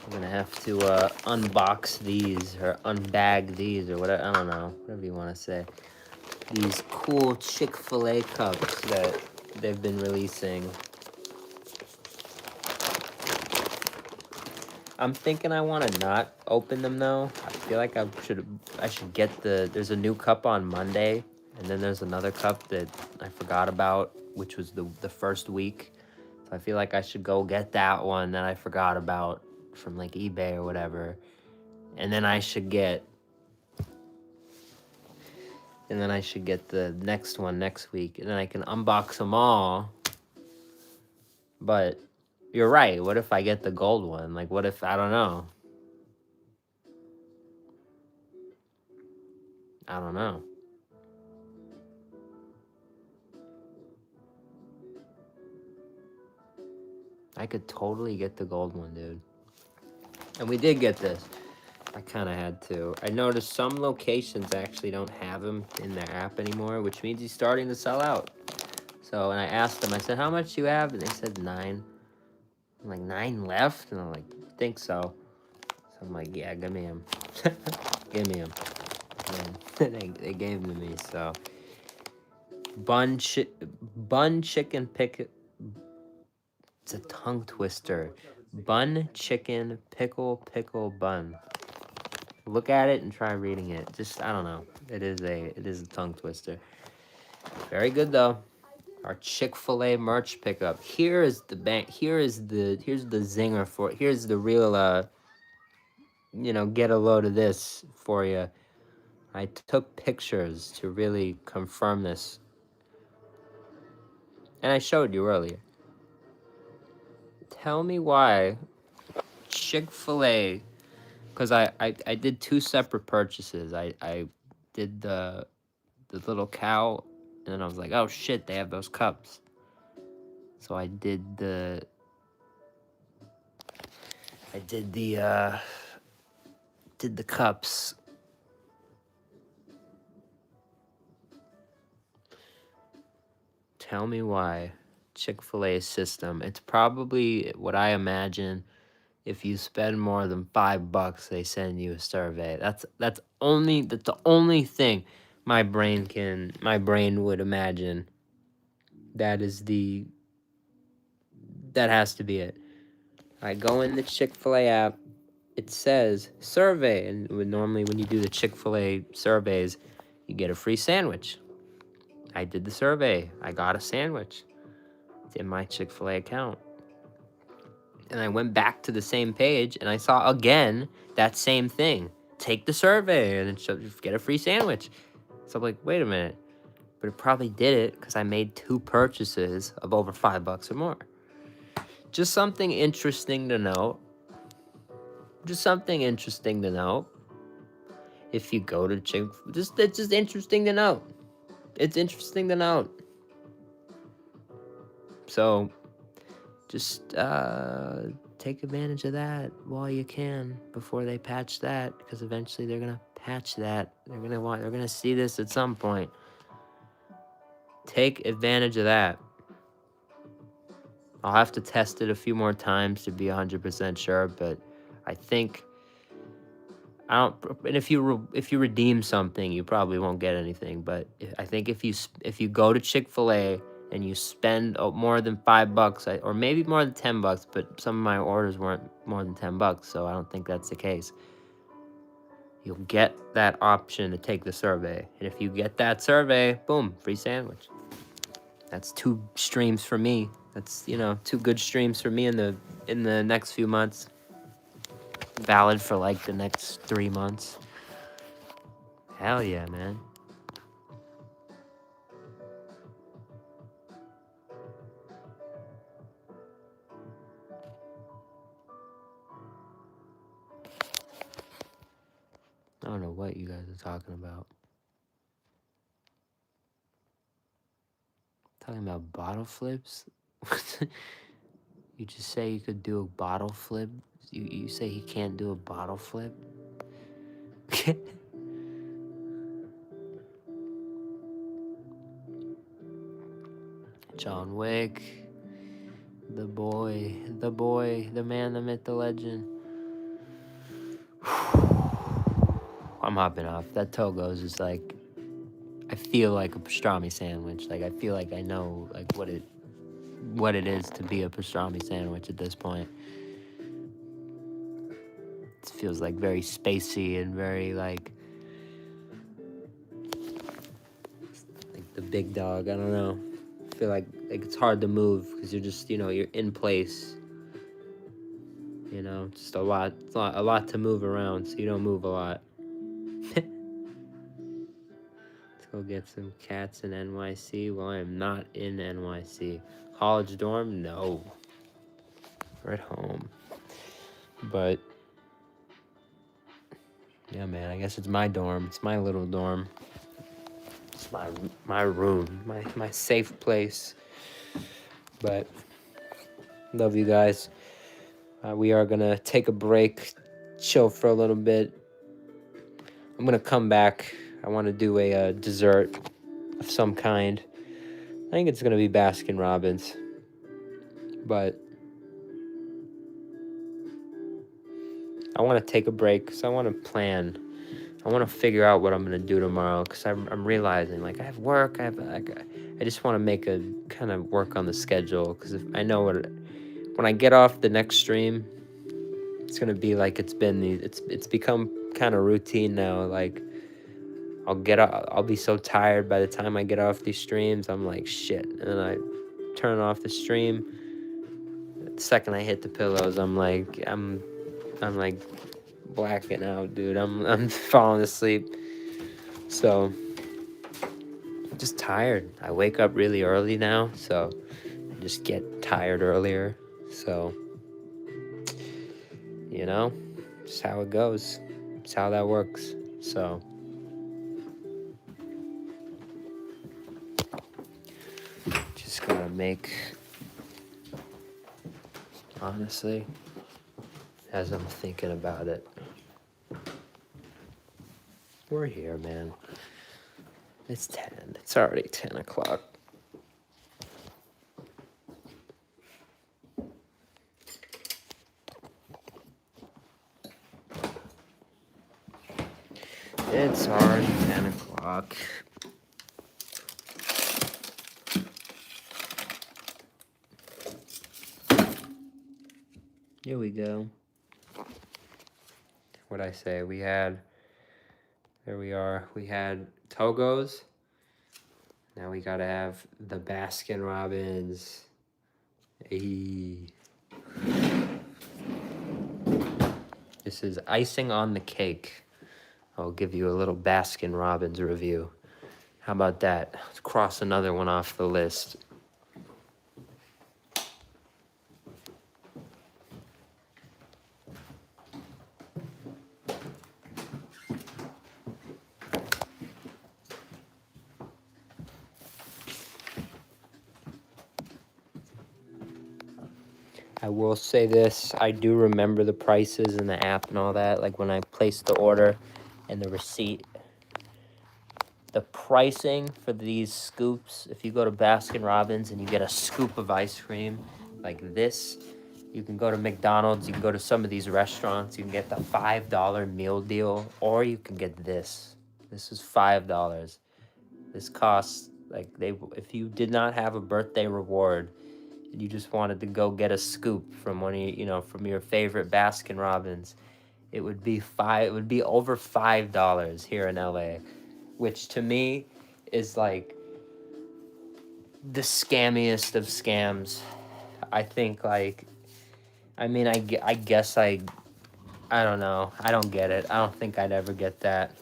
I'm gonna have to unbox these or unbag these or whatever. I don't know, whatever you want to say. These cool Chick-fil-A cups that they've been releasing. I'm thinking I want to not open them though. I feel like I should get there's a new cup on Monday, and then there's another cup that I forgot about which was the first week. So I feel like I should go get that one that I forgot about from like eBay or whatever. And then I should get the next one next week, and then I can unbox them all. But you're right. What if I get the gold one? Like, what if, I don't know. I don't know. I could totally get the gold one, dude. And we did get this. I kind of had to. I noticed some locations actually don't have him in their app anymore, which means he's starting to sell out. So, and I asked them, I said, how much do you have? And they said 9. I'm like, 9 left? And I'm like, I think so. So I'm like, yeah, give me him. Give me him. And they gave them to me, so. Bun chicken pick. It's a tongue twister. Bun chicken pickle bun. Look at it and try reading it. Just, I don't know. It is a tongue twister. Very good though. Our Chick-fil-A merch pickup. Here is the bank. Here's the zinger for it. Here's the real get a load of this for you. I took pictures to really confirm this. And I showed you earlier. Tell me why Chick-fil-A, because I did 2 separate purchases. I did the little cow, and then I was like, oh shit, they have those cups. So I did the cups. Tell me why Chick-fil-A system. It's probably what I imagine. If you spend more than $5, they send you a survey. That's the only thing my brain would imagine. That has to be it. I go in the Chick-fil-A app. It says survey, and normally when you do the Chick-fil-A surveys, you get a free sandwich. I did the survey. I got a sandwich. It's in my Chick-fil-A account. And I went back to the same page, and I saw again that same thing. Take the survey, and get a free sandwich. So I'm like, wait a minute. But it probably did it because I made 2 purchases of over $5 or more. Just something interesting to note. If you go to it's just interesting to note. It's interesting to note. So, just take advantage of that while you can before they patch that, because eventually they're gonna patch that. They're gonna see this at some point. Take advantage of that. I'll have to test it a few more times to be 100% sure, but I think I don't. And if you redeem something, you probably won't get anything. But I think if you go to Chick-fil-A and you spend more than $5, or maybe more than $10, but some of my orders weren't more than $10, so I don't think that's the case. You'll get that option to take the survey, and if you get that survey, boom, free sandwich. That's 2 streams for me. That's 2 good streams for me in the next few months. Valid for like the next 3 months. Hell yeah, man. I don't know what you guys are talking about. Talking about bottle flips? You just say you could do a bottle flip? You say he can't do a bottle flip? John Wick. The boy, the man, the myth, the legend. I'm hopping off. That TOGO'S is like, I feel like a pastrami sandwich. Like, I feel like I know like what it is to be a pastrami sandwich at this point. It feels like very spacey and very like the big dog. I don't know. feel like it's hard to move because you're just, you're in place. Just a lot to move around, so you don't move a lot. Let's go get some cats in NYC. Well, I am not in NYC. College dorm? No. We're at home. But yeah, man, I guess it's my dorm. It's my little dorm. It's my room, my safe place. But love you guys. We are gonna take a break, chill for a little bit. I'm gonna come back. I want to do a dessert of some kind. I think it's gonna be Baskin Robbins, but I want to take a break because I want to plan. I want to figure out what I'm gonna do tomorrow because I'm realizing I have work. I just want to make a kind of work on the schedule because if I know when I get off the next stream, it's gonna be like it's become kind of routine now. I'll be so tired by the time I get off these streams. I'm like shit, and then I turn off the stream. The second I hit the pillows, I'm like blacking out, dude. I'm falling asleep. So I'm just tired. I wake up really early now, so I just get tired earlier. So just how it goes. It's how that works. So just gotta make, honestly, as I'm thinking about it. We're here, man. It's 10. It's already 10 o'clock. It's already 10 o'clock. Here we go. What'd I say? There we are. We had TOGO'S. Now we gotta have the Baskin Robbins. Hey. This is icing on the cake. I'll give you a little Baskin Robbins review. How about that? Let's cross another one off the list. I will say this, I do remember the prices in the app and all that, like when I placed the order and the receipt. The pricing for these scoops, if you go to Baskin Robbins and you get a scoop of ice cream like this, you can go to McDonald's, you can go to some of these restaurants, you can get the $5 meal deal, or you can get this. This is $5. This costs, if you did not have a birthday reward, and you just wanted to go get a scoop from from your favorite Baskin Robbins, it would be over $5 here in LA, which to me is like the scammiest of scams. I think I guess I don't know. I don't get it. I don't think I'd ever get that.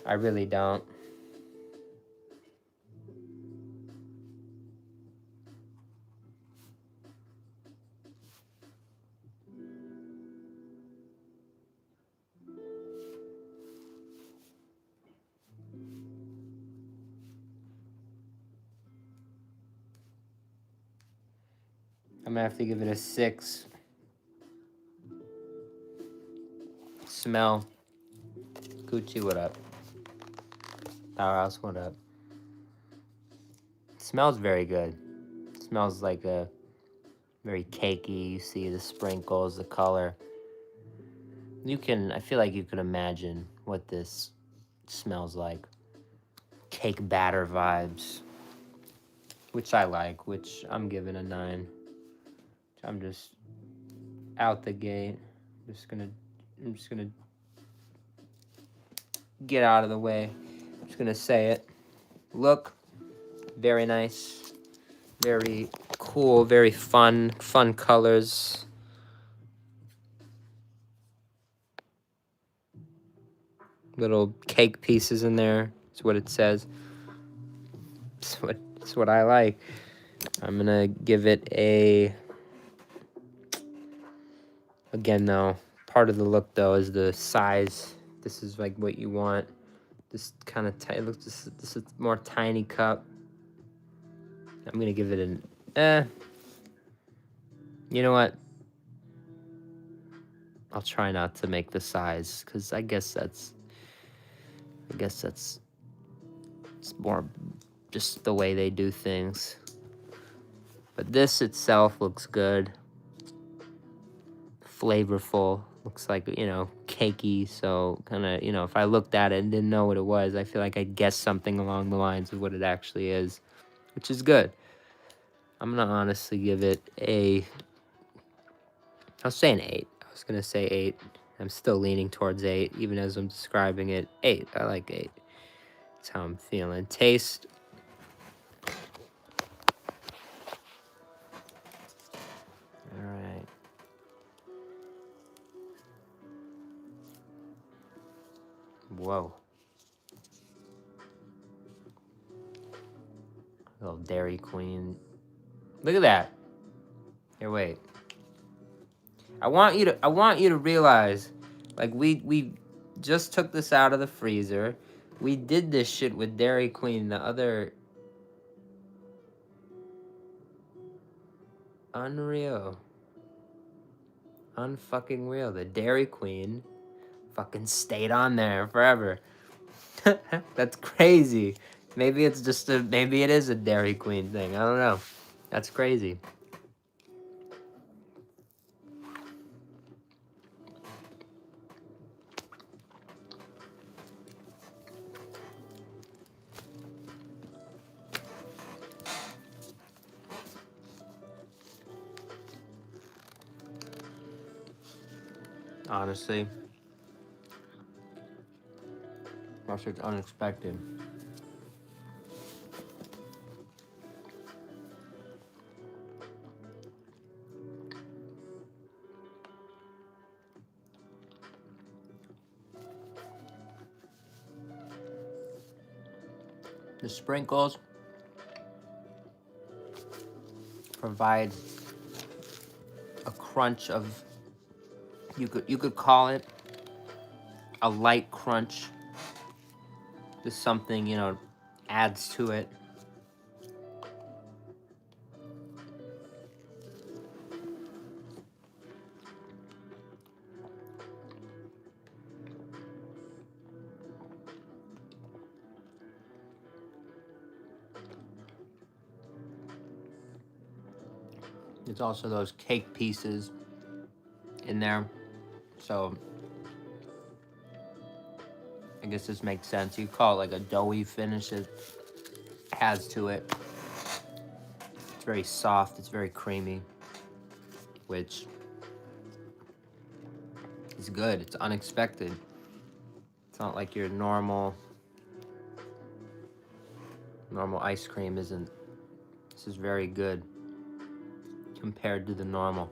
I really don't. I'm gonna have to give it a 6. Smell. Gucci, what up? Powerhouse, what up? It smells very good. It smells like a very cakey. You see the sprinkles, the color. I feel like you can imagine what this smells like. Cake batter vibes. Which I like, which I'm giving a 9. I'm just out the gate. I'm just gonna get out of the way. I'm just gonna say it. Look, very nice. Very cool, very fun colors. Little cake pieces in there. That's what it says. It's what I like. I'm gonna give it a. Again, though, part of the look though is the size. This is like what you want. This kind of tight. Look, this is more tiny cup. I'm gonna give it an. You know what? I'll try not to make the size because I guess that's. It's more just the way they do things. But this itself looks good. Flavorful. Looks like, cakey. So kind of, if I looked at it and didn't know what it was, I feel like I'd guess something along the lines of what it actually is, which is good. I'm going to honestly give it I'll say an 8. I was going to say 8. I'm still leaning towards 8, even as I'm describing it. 8. I like 8. That's how I'm feeling. Taste. All right. Whoa. Little Dairy Queen. Look at that. Here, wait. I want you to realize, like, we just took this out of the freezer. We did this shit with Dairy Queen, the other. Unreal. Unfucking real. The Dairy Queen fucking stayed on there forever. That's crazy. Maybe it is a Dairy Queen thing. I don't know. That's crazy. Honestly. That's just unexpected. The sprinkles provide a crunch of, you could call it a light crunch. Just something, adds to it. There's also those cake pieces in there. So I guess this makes sense. You call it like a doughy finish it has to it. It's very soft. It's very creamy, which is good. It's unexpected. It's not like your normal ice cream isn't. This is very good compared to the normal.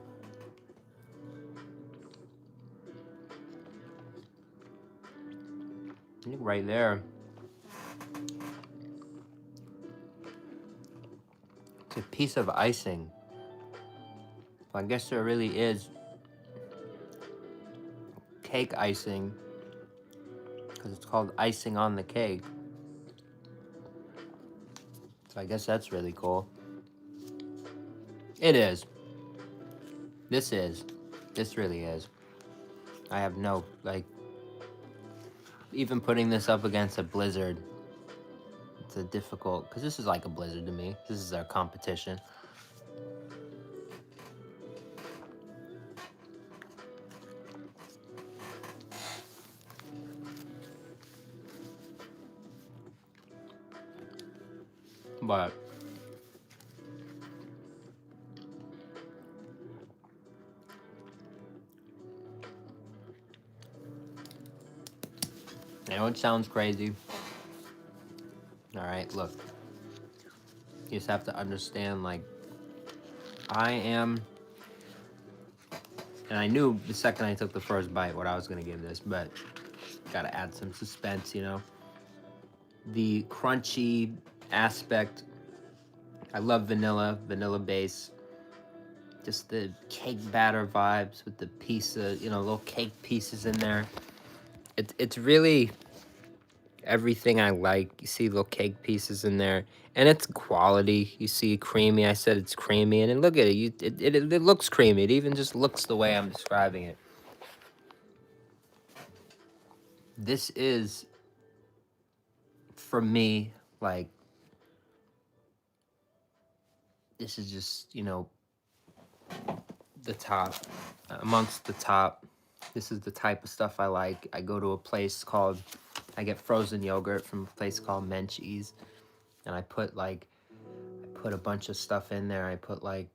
I think right there, it's a piece of icing. I guess there really is cake icing because it's called icing on the cake. So I guess that's really cool. It is. This really is. I have no, even putting this up against a Blizzard, it's a difficult, because this is like a Blizzard to me. This is our competition. But I know it sounds crazy. All right, look. You just have to understand, like, I am, and I knew the second I took the first bite what I was gonna give this, but gotta add some suspense, you know? The crunchy aspect, I love vanilla base. Just the cake batter vibes with the piece of, little cake pieces in there. It's really everything I like. You see little cake pieces in there, and it's quality. You see creamy. I said it's creamy, and then look at it. It looks creamy. It even just looks the way I'm describing it. This is, for me, like, this is just, the top, amongst the top. This is the type of stuff I like. I go to a place called, I get frozen yogurt from a place called Menchie's, and I put a bunch of stuff in there. I put like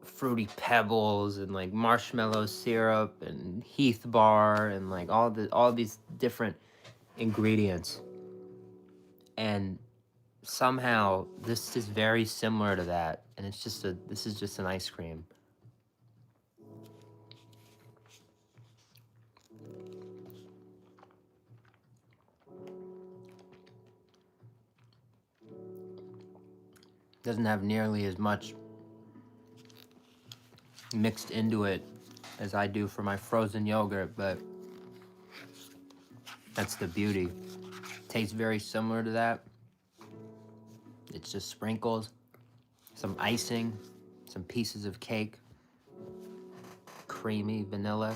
fruity pebbles and like marshmallow syrup and Heath bar and like all these different ingredients. And somehow this is very similar to that, and this is just an ice cream. Doesn't have nearly as much mixed into it as I do for my frozen yogurt, but that's the beauty. Tastes very similar to that. It's just sprinkles, some icing, some pieces of cake, creamy vanilla,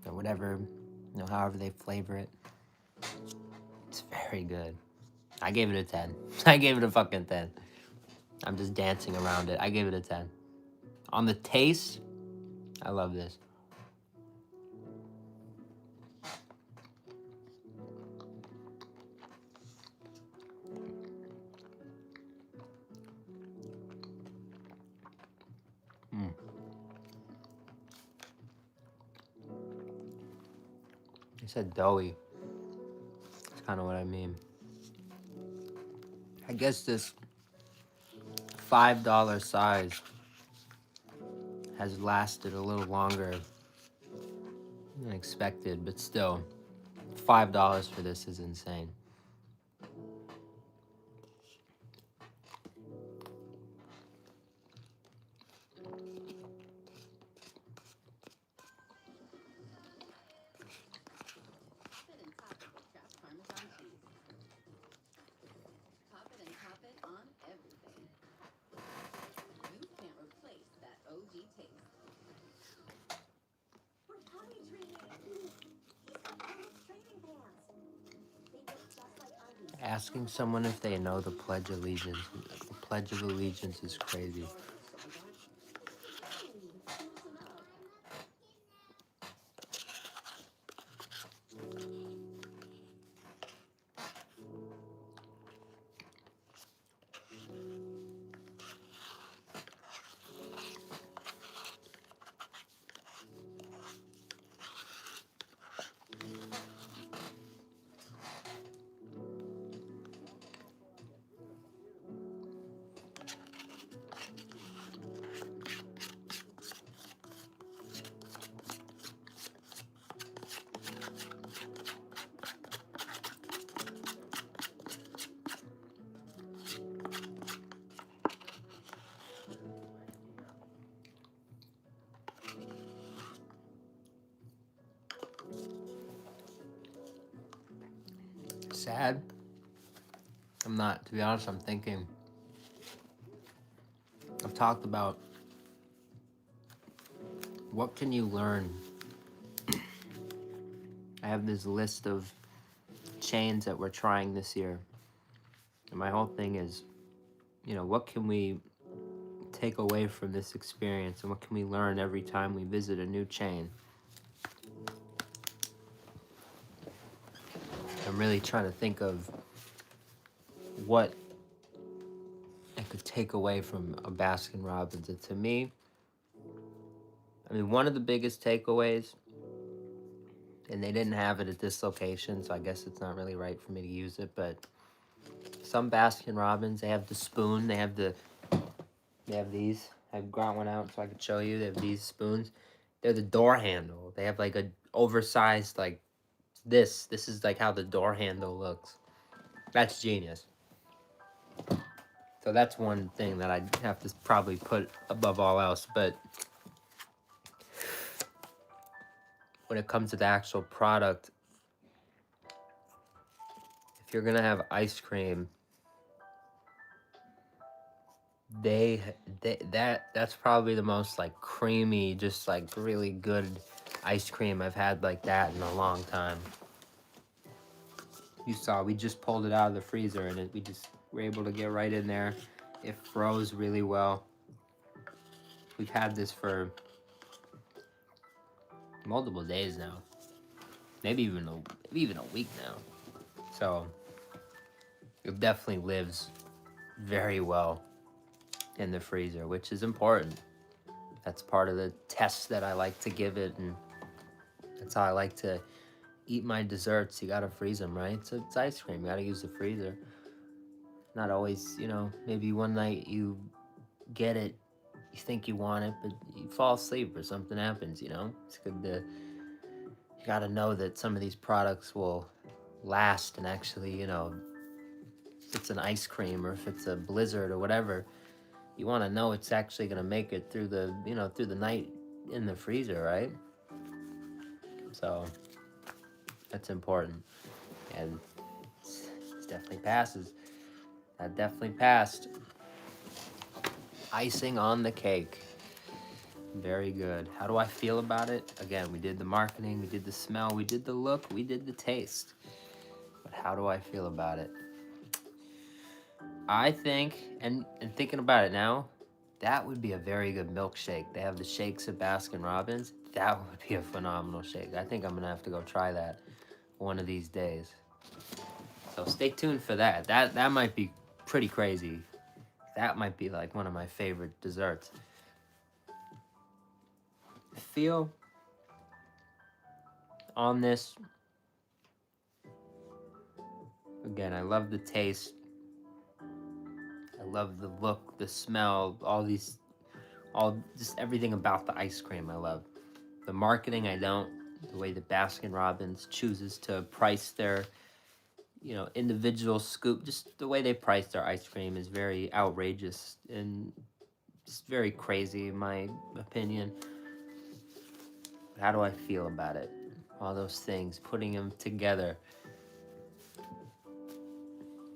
or whatever, however they flavor it. It's very good. I gave it a 10. I gave it a fucking 10. I'm just dancing around it. I gave it a 10. On the taste, I love this. I said doughy. That's kind of what I mean. I guess this $5 size has lasted a little longer than expected, but still, $5 for this is insane. Asking someone if they know the Pledge of Allegiance. The Pledge of Allegiance is crazy. Sad? I'm not. To be honest, I'm thinking. I've talked about what can you learn. I have this list of chains that we're trying this year. And my whole thing is, what can we take away from this experience and what can we learn every time we visit a new chain? I'm really trying to think of what I could take away from a Baskin Robbins. And to me, one of the biggest takeaways, and they didn't have it at this location, so I guess it's not really right for me to use it, but Some Baskin Robbins, they have the spoon. They have these. I got one out so I could show you. They have these spoons. They're the door handle. They have like a oversized like this. This is like how the door handle looks. That's genius. So that's one thing that I'd have to probably put above all else. But when it comes to the actual product, if you're gonna have ice cream, that's probably the most like creamy, just like really good ice cream I've had like that in a long time. You saw we just pulled it out of the freezer and we just were able to get right in there. It froze really well. We've had this for multiple days now, maybe even a week now. So it definitely lives very well in the freezer, which is important. That's part of the test that I like to give it, and that's how I like to eat my desserts. You gotta freeze them, right? So it's ice cream, you gotta use the freezer. Not always, maybe one night you get it, you think you want it, but you fall asleep or something happens, It's good to, you gotta know that some of these products will last and actually, if it's an ice cream or if it's a blizzard or whatever, you want to know it's actually going to make it through the night in the freezer, right? So that's important, and it definitely passes. That definitely passed. Icing on the cake. Very good. How do I feel about it? Again, we did the marketing, we did the smell, we did the look, we did the taste. But how do I feel about it? I think, and thinking about it now, that would be a very good milkshake. They have the shakes at Baskin Robbins. That would be a phenomenal shake. I think I'm gonna have to go try that one of these days. So stay tuned for that. That might be pretty crazy. That might be like one of my favorite desserts. Feel on this. Again, I love the taste. I love the look, the smell, just everything about the ice cream I love. The marketing I don't. The way that Baskin Robbins chooses to price their, individual scoop, just the way they price their ice cream is very outrageous and just very crazy in my opinion. But how do I feel about it? All those things, putting them together.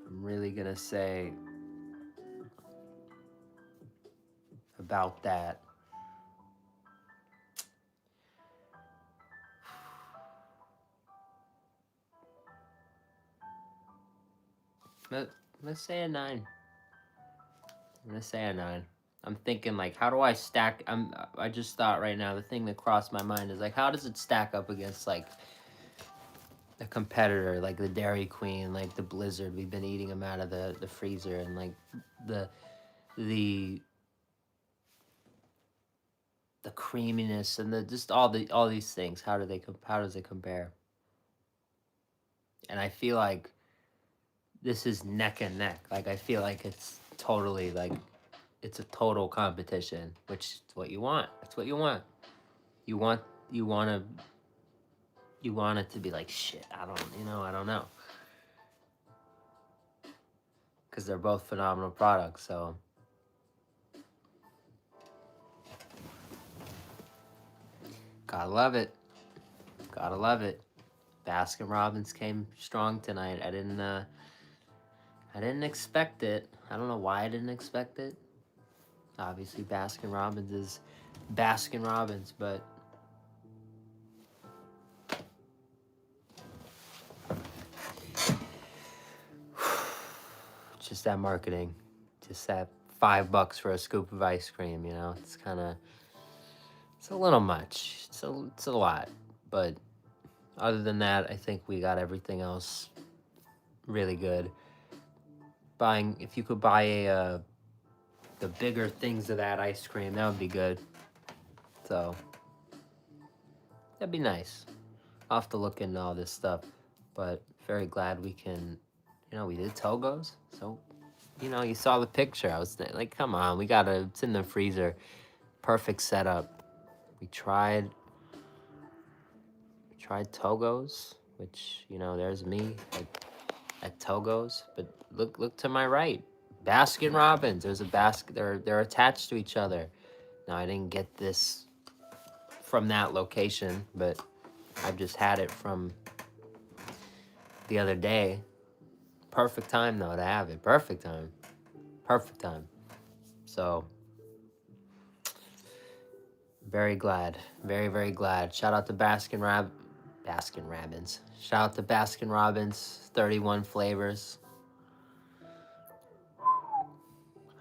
I'm really gonna say about that. Let's say a 9. I'm gonna say a 9. I'm thinking like, how do I stack? I just thought right now, the thing that crossed my mind is like, how does it stack up against like a competitor, like the Dairy Queen, like the Blizzard? We've been eating them out of the freezer, and like the the the creaminess and the just all these things. How does it compare? And I feel like this is neck and neck. Like I feel like it's totally like it's a total competition, which is what you want. That's what you want. You want you want to you want it to be like shit. I don't know, because they're both phenomenal products. So gotta love it. Gotta love it. Baskin Robbins came strong tonight. I didn't expect it. I don't know why I didn't expect it. Obviously, Baskin Robbins is Baskin Robbins, but just that marketing, just that $5 for a scoop of ice cream. It's a little much. It's a lot, but other than that, I think we got everything else really good. If you could buy the bigger things of that ice cream, that would be good. So that'd be nice. I'll have to look into all this stuff, but very glad we can, you know, we did TOGO'S. So, you know, you saw the picture. I was like, come on, we gotta, it's in the freezer. Perfect setup. We tried TOGO'S, which, you know, there's me at TOGO'S. But look to my right. Baskin Robbins. There's a basket. They're attached to each other. Now, I didn't get this from that location, but I've just had it from the other day. Perfect time, though, to have it. Perfect time. Perfect time. So, very glad. Very, very glad. Shout out to Baskin Robbins. Shout out to Baskin Robbins. 31 flavors.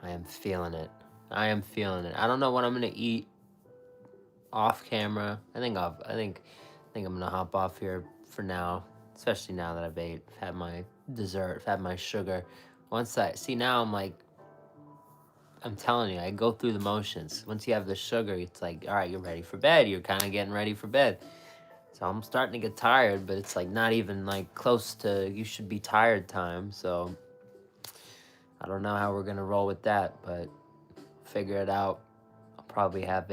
I am feeling it. I am feeling it. I don't know what I'm gonna eat off camera. I think I'm gonna hop off here for now. Especially now that I've had my dessert, I've had my sugar. Once I see now, I'm telling you, I go through the motions. Once you have the sugar, it's like, all right, you're ready for bed. You're kind of getting ready for bed. So I'm starting to get tired, but it's like not even like close to you should be tired time. So I don't know how we're gonna roll with that, but figure it out. I'll probably have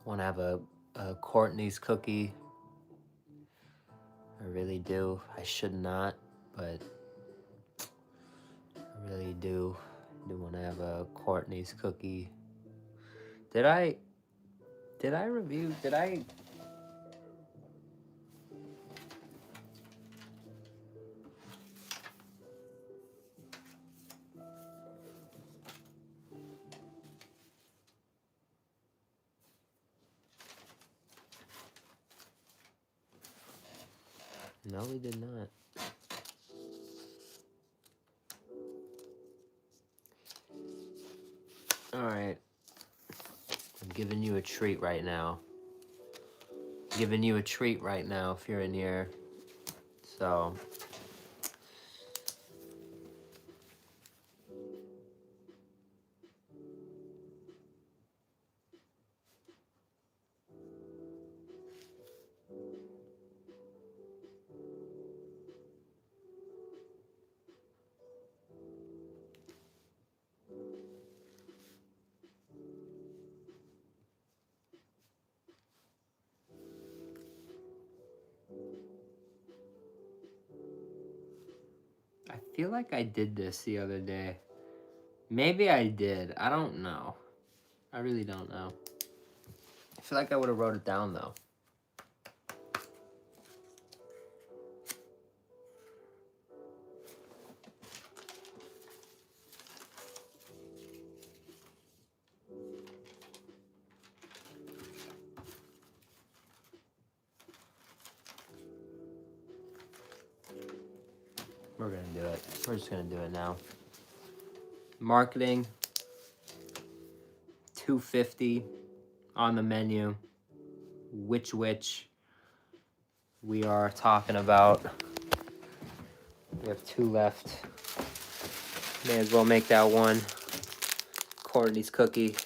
want to have a Courtney's cookie. I really do. I should not, but I really do want to have a Courtney's cookie. Did I review? Did I? No, we did not. All right. I'm giving you a treat right now. Giving you a treat right now if you're in here. So. I feel like I did this the other day. Maybe I did. I don't know. I really don't know. I feel like I would have wrote it down though. We're gonna do it. We're just gonna do it now. Marketing. $2.50 on the menu. Which we are talking about. We have 2 left. May as well make that one. Courtney's cookie.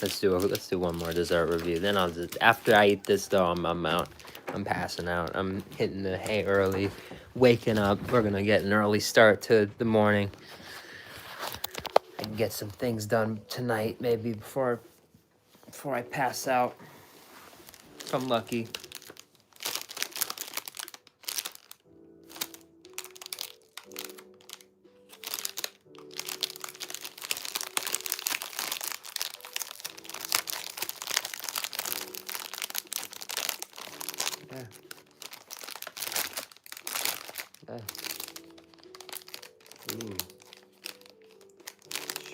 Let's do one more dessert review. Then I'll just, after I eat this though, I'm out. I'm passing out. I'm hitting the hay early, waking up. We're gonna get an early start to the morning. I can get some things done tonight, maybe before I pass out. If I'm lucky. Yeah. Yeah. Ooh.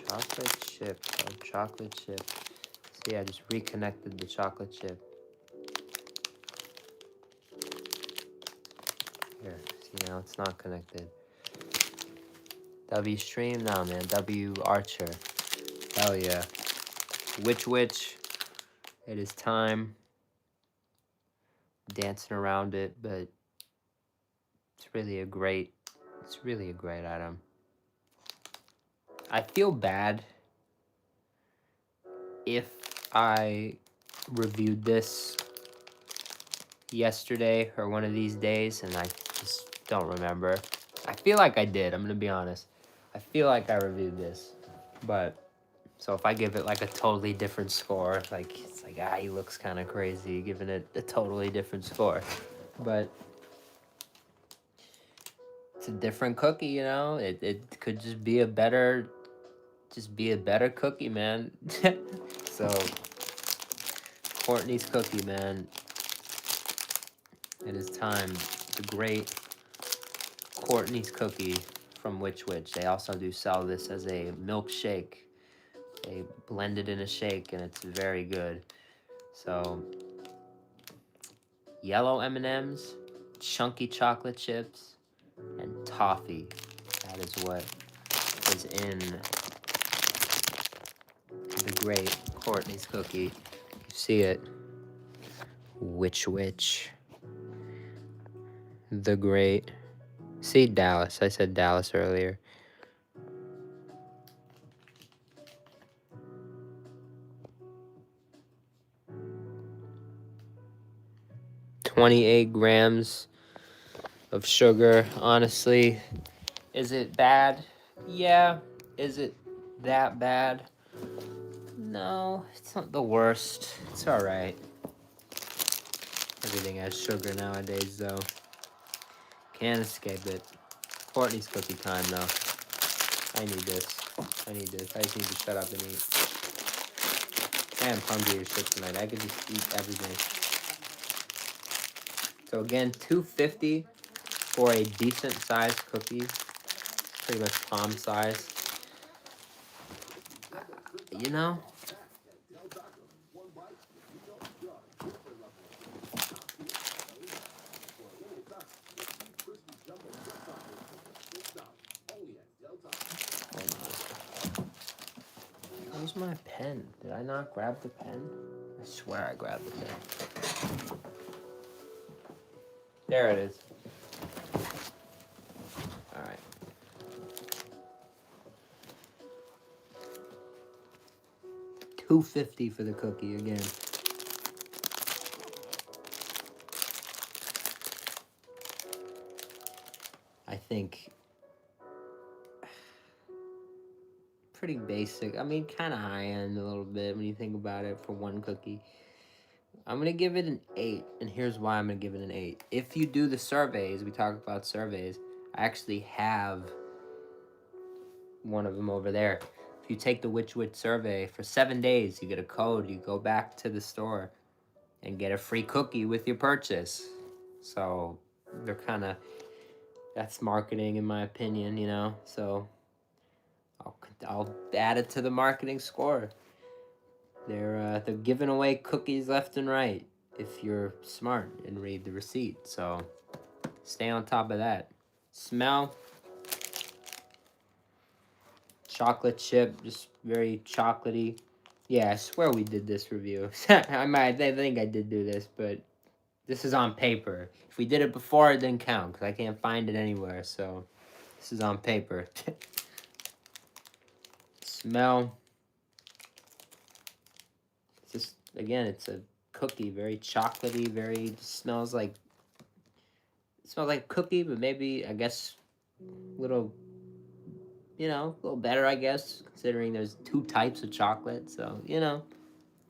Chocolate chip. Oh, chocolate chip. See, I just reconnected the chocolate chip. Here, see, now it's not connected. W stream? No, man. W Archer. Hell yeah. Which? It is time. Dancing around it, but it's really a great item. I feel bad if I reviewed this yesterday or one of these days, and I just don't remember. I feel like I did. I'm gonna be honest. I feel like I reviewed this, but so if I give it like a totally different score, like it's like he looks kind of crazy giving it a totally different score, but it's a different cookie, you know. It could just be a better cookie, man. So Courtney's cookie, man. It is time. The great Courtney's cookie from Which Wich. They also do sell this as a milkshake. They blend it in a shake, and it's very good. So, yellow M&Ms, chunky chocolate chips, and toffee. That is what is in the great Courtney's cookie. You see it. Which Wich. The great. See Dallas. I said Dallas earlier. $28 grams of sugar. Honestly, is it bad? Yeah. Is it that bad? No, it's not the worst. It's alright. Everything has sugar nowadays, though. Can't escape it. Courtney's cookie time, though. I need this. I just need to shut up and eat. I am hungry as shit tonight. I could just eat everything. So again, $2.50 for a decent sized cookie. Pretty much palm size. You know? Where's my pen? Did I not grab the pen? I swear I grabbed the pen. There it is. Alright. $2.50 for the cookie again. I think pretty basic. I mean, kind of high end a little bit when you think about it for one cookie. I'm going to give it an 8, and here's why I'm going to give it an 8. If you do the surveys, we talk about surveys, I actually have one of them over there. If you take the Which Wich survey for 7 days, you get a code. You go back to the store and get a free cookie with your purchase. So they're kind of, that's marketing in my opinion, you know. So I'll add it to the marketing score. They're giving away cookies left and right if you're smart and read the receipt. So stay on top of that. Smell. Chocolate chip, just very chocolatey. Yeah, I swear we did this review. I think I did do this, but this is on paper. If we did it before, it didn't count because I can't find it anywhere. So this is on paper. Smell. It's just, again, it's a cookie, very chocolatey, very, smells like cookie, but maybe, I guess, little, you know, a little better, I guess, considering there's 2 types of chocolate. So, you know,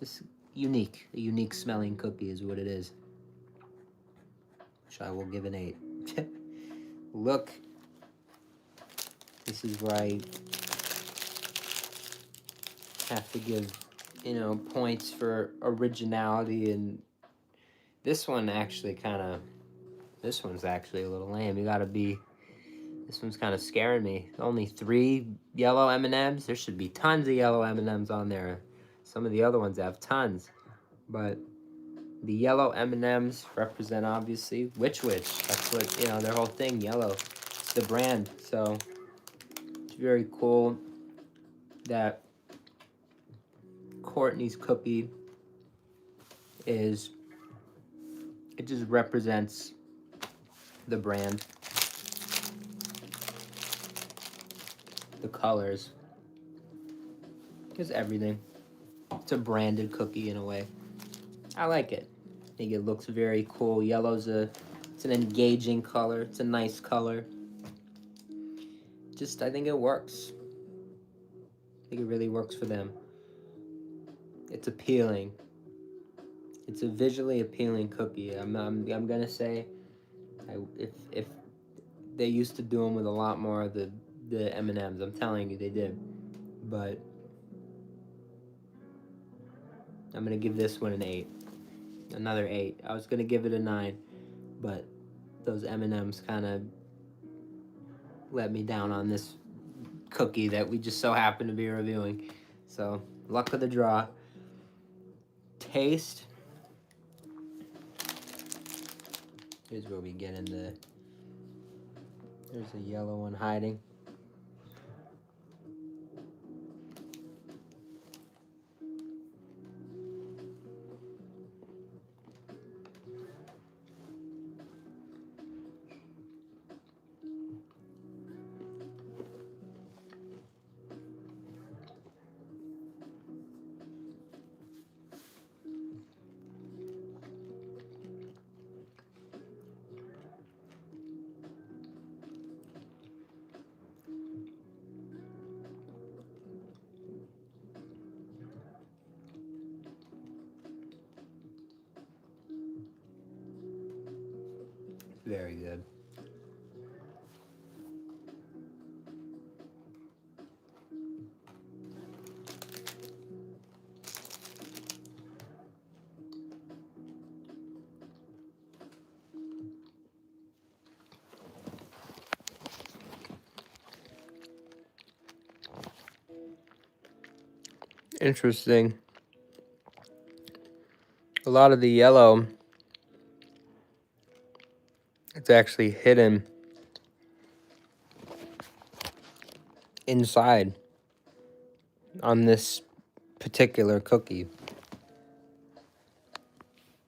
just a unique smelling cookie is what it is. Which I will give an 8. Look, this is where I have to give, you know, points for originality, and this one actually this one's actually a little lame. This one's kind of scaring me. Only 3 yellow M&Ms. There should be tons of yellow M&Ms on there. Some of the other ones have tons, but the yellow M&Ms represent, obviously, Which Wich. That's what, you know, their whole thing, yellow. It's the brand, so it's very cool that Courtney's cookie it just represents the brand. The colors. Just everything. It's a branded cookie in a way. I like it. I think it looks very cool. Yellow's it's an engaging color. It's a nice color. I think it works. I think it really works for them. It's appealing. It's a visually appealing cookie. I'm gonna say, if they used to do them with a lot more of the M&Ms. I'm telling you, they did. But I'm gonna give this one an 8. Another 8. I was gonna give it a 9, but those M&Ms kind of let me down on this cookie that we just so happen to be reviewing. So, luck of the draw. Taste. Here's where we get into. There's a yellow one hiding. Very good. Interesting. A lot of the yellow, it's actually hidden inside on this particular cookie.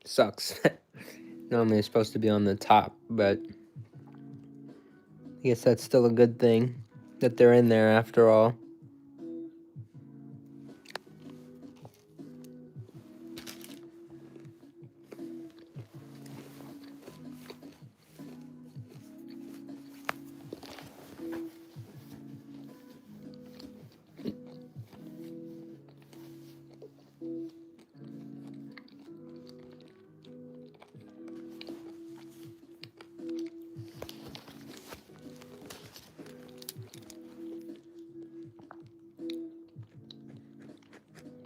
Sucks. Normally it's supposed to be on the top, but I guess that's still a good thing that they're in there after all.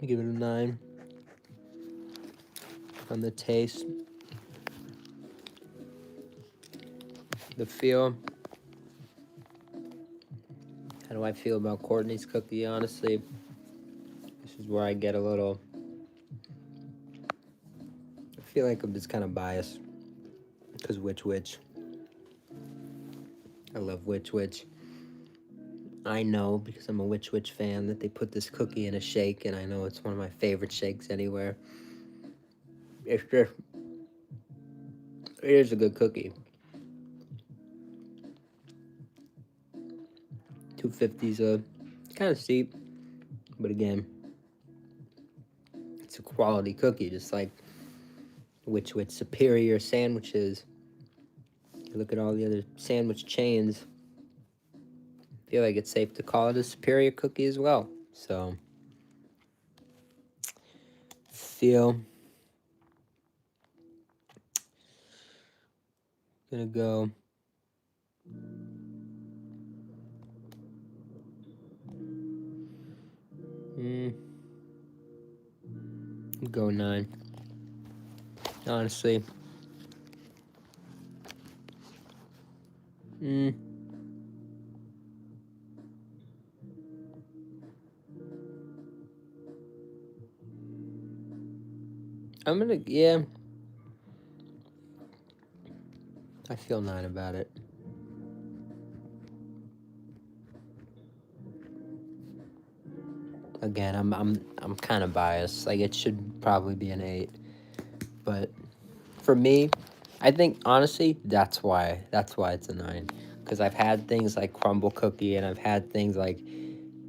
Give it a 9 on the taste. The feel. How do I feel about Courtney's cookie? Honestly, this is where I get a little. I feel like I'm just kind of biased because Which. I love Which. I know because I'm a Which fan that they put this cookie in a shake, and I know it's one of my favorite shakes anywhere. It's just, it is a good cookie. 250's kind of steep, but again, it's a quality cookie, just like Which superior sandwiches. You look at all the other sandwich chains, I feel like it's safe to call it a superior cookie as well. So, feel. Gonna go. Go 9. Honestly. I'm gonna, yeah. I feel 9 about it. Again, I'm kind of biased. Like, it should probably be an 8, but for me, I think honestly that's why it's a 9. Because I've had things like crumble cookie, and I've had things like,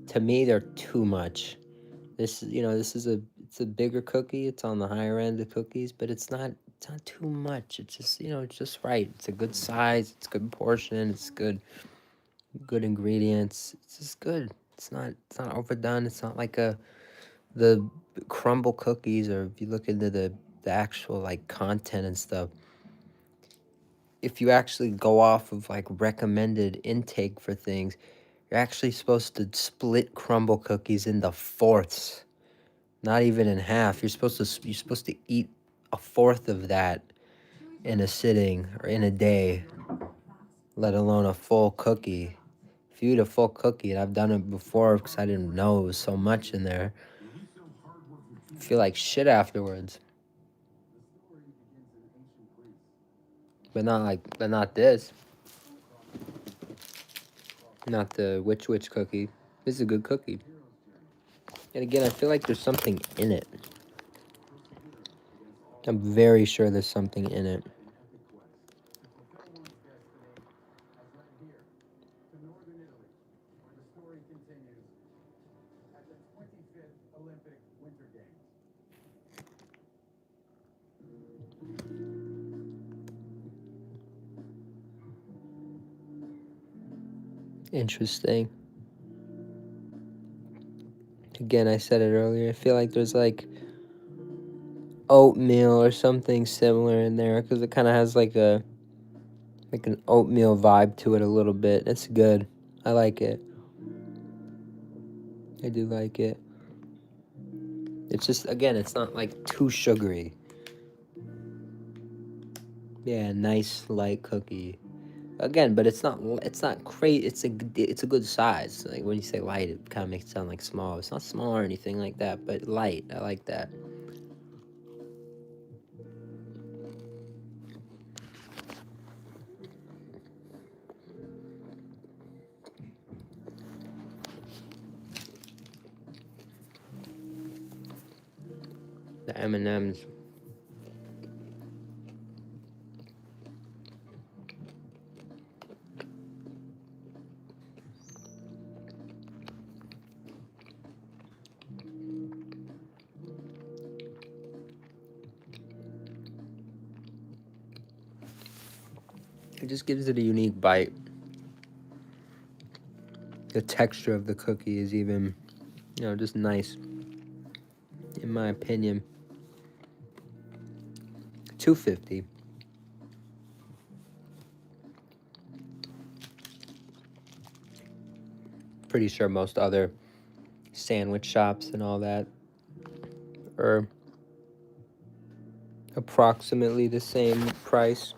to me they're too much. This is it's a bigger cookie. It's on the higher end of cookies, but it's not It's not too much. It's just, it's just right. It's a good size. It's a good portion. It's good ingredients. It's just good. It's not overdone. It's not like the crumble cookies, or if you look into the actual like content and stuff. If you actually go off of like recommended intake for things, you're actually supposed to split crumble cookies into fourths, not even in half. You're supposed to eat a fourth of that in a sitting or in a day, let alone a full cookie. If you eat a full cookie, and I've done it before because I didn't know it was so much in there, I feel like shit afterwards. But not this. Not the witch cookie. This is a good cookie. And again, I feel like there's something in it. I'm very sure there's something in it. Interesting. Again, I said it earlier. I feel like there's like oatmeal or something similar in there because it kind of has like an oatmeal vibe to it a little bit. It's good. I like it. I do like it. It's just, again, it's not like too sugary. Yeah, nice light cookie. Again, but it's not crazy. It's a good size. Like when you say light, it kind of makes it sound like small. It's not small or anything like that, but light. I like that. The M&Ms. It just gives it a unique bite. The texture of the cookie is even, just nice, in my opinion. $2.50. Pretty sure most other sandwich shops and all that are approximately the same price.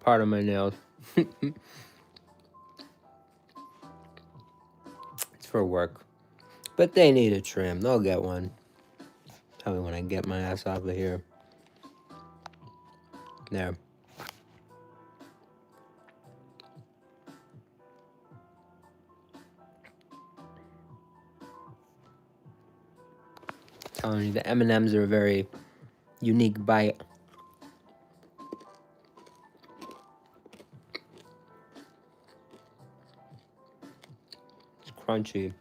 Part of my nails. It's for work. But they need a trim. They'll get one. Tell me when I get my ass off of here. There. Telling you, the M&Ms are a very unique bite. It's crunchy.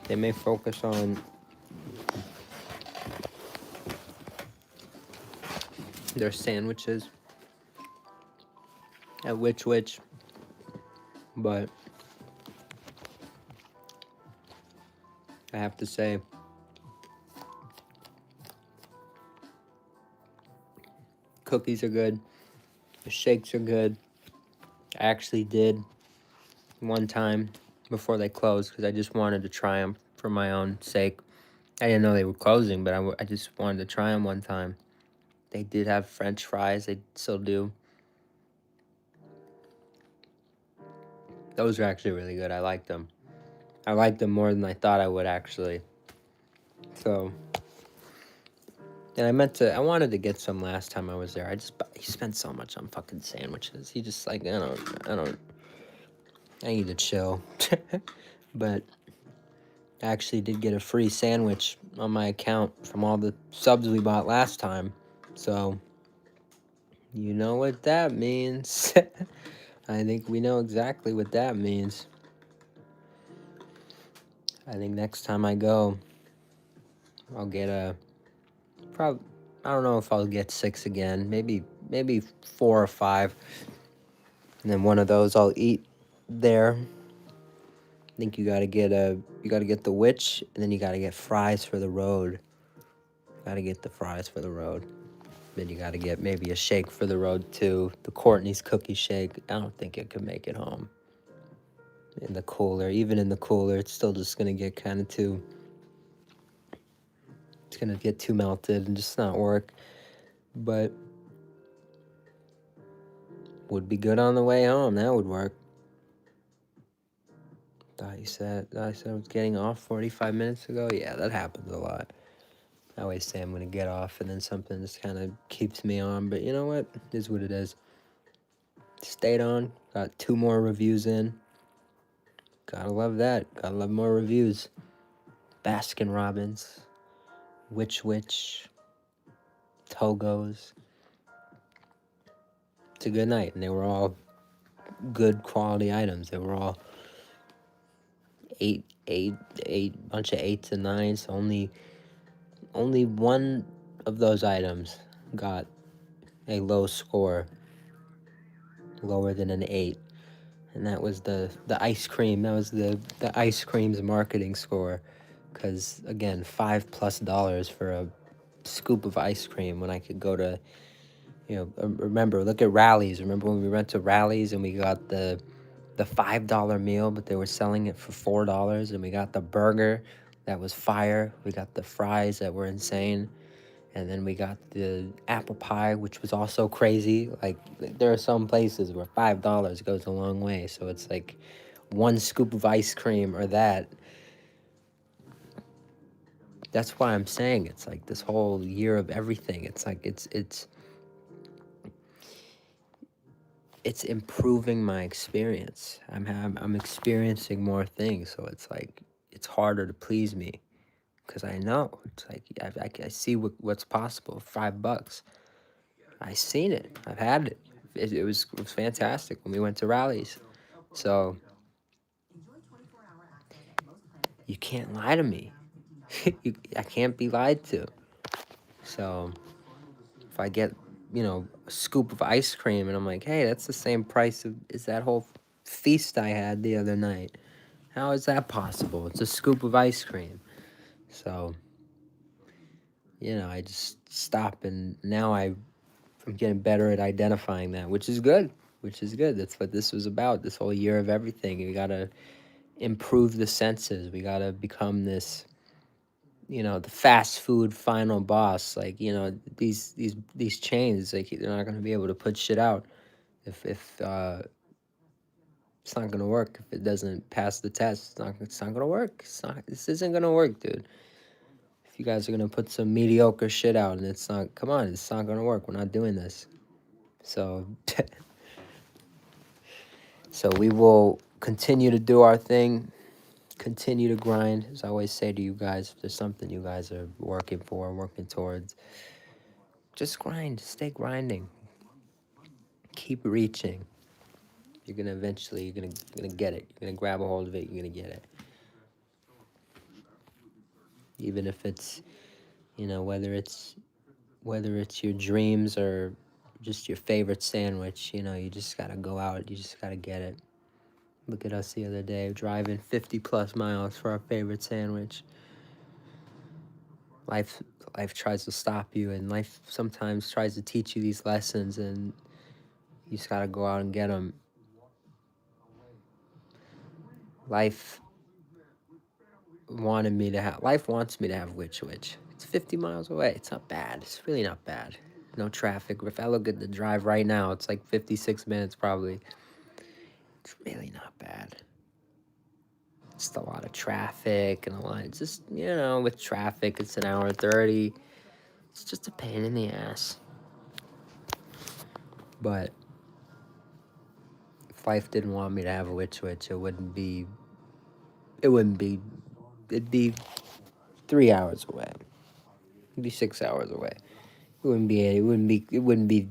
They may focus on their sandwiches at which, but I have to say. Cookies are good. The shakes are good. I actually did one time before they closed because I just wanted to try them for my own sake. I didn't know they were closing, but I just wanted to try them one time. They did have French fries. They still do. Those are actually really good. I liked them. I liked them more than I thought I would, actually. So, and I wanted to get some last time I was there. He spent so much on fucking sandwiches. He just like, I need to chill. But I actually did get a free sandwich on my account from all the subs we bought last time. So, you know what that means. I think we know exactly what that means. I think next time I go, I'll get I don't know if I'll get 6 again. Maybe 4 or 5. And then one of those I'll eat there. I think you gotta get the witch, and then you gotta get fries for the road. Gotta get the fries for the road. Then you gotta get maybe a shake for the road too. The Courtney's cookie shake. I don't think it could make it home. In the cooler, even in the cooler, it's still just gonna get kind of too. It's gonna get too melted and just not work. But would be good on the way home. That would work. I said I was getting off 45 minutes ago. Yeah, that happens a lot. I always say I'm gonna get off, and then something just kind of keeps me on. But you know what? It is what it is. Stayed on. Got 2 more reviews in. Gotta love that. Gotta love more reviews. Baskin Robbins, Witch, TOGO'S. It's a good night, and they were all good quality items. They were all eight, bunch of 8s and 9s. Only one of those items got a low score, lower than an 8, and that was the ice cream. That was the ice cream's marketing score, because again, $5+ for a scoop of ice cream when I could go to, remember, look at Rallies. Remember when we went to Rallies and we got the $5 meal, but they were selling it for $4, and we got the burger that was fire. We got the fries that were insane. And then we got the apple pie, which was also crazy. Like, there are some places where $5 goes a long way. So it's like one scoop of ice cream or that. That's why I'm saying it's like this whole year of everything. It's like it's improving my experience. I'm experiencing more things, so it's like it's harder to please me, because I know it's like I see what's possible. $5, I seen it. I've had it. It was fantastic when we went to Rallies. So you can't lie to me. I can't be lied to. So if I get, a scoop of ice cream and I'm like, hey, that's the same price as that whole feast I had the other night. How is that possible? It's a scoop of ice cream. So, I just stop, and now I'm getting better at identifying that, which is good. That's what this was about, this whole year of everything. We gotta improve the senses. We gotta become this, the fast food final boss. Like, these chains, like, they're not gonna be able to put shit out if it's not gonna work. If it doesn't pass the test, it's not gonna work. This isn't gonna work, dude. If you guys are gonna put some mediocre shit out and it's not, come on, it's not gonna work. We're not doing this. So, so we will continue to do our thing, continue to grind. As I always say to you guys, if there's something you guys are working for, working towards, just grind, stay grinding, keep reaching. You're gonna eventually, you're gonna get it. You're gonna grab a hold of it. You're gonna get it. Even if it's, whether it's your dreams or just your favorite sandwich, you just gotta go out. You just gotta get it. Look at us the other day, driving 50+ miles for our favorite sandwich. life life tries to stop you, and life sometimes tries to teach you these lessons, and you just gotta go out and get them. Life life wants me to have Which. It's 50 miles away. It's not bad. It's really not bad. No traffic. If I look at the drive right now, it's like 56 minutes probably. It's really not bad. Just a lot of traffic and a lot. It's just, with traffic, it's an hour 30. It's just a pain in the ass. But if life didn't want me to have a Which, it wouldn't be, it'd be 3 hours away. It'd be 6 hours away. It wouldn't be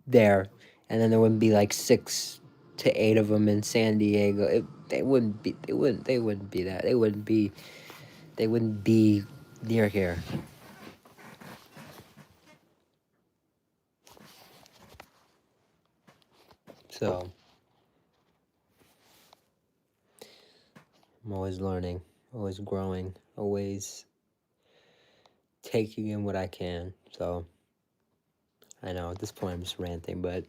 there. And then there wouldn't be like 6 to 8 of them in San Diego. They wouldn't be that. They wouldn't be near here. So I'm always learning, always growing, always taking in what I can. So I know at this point I'm just ranting, but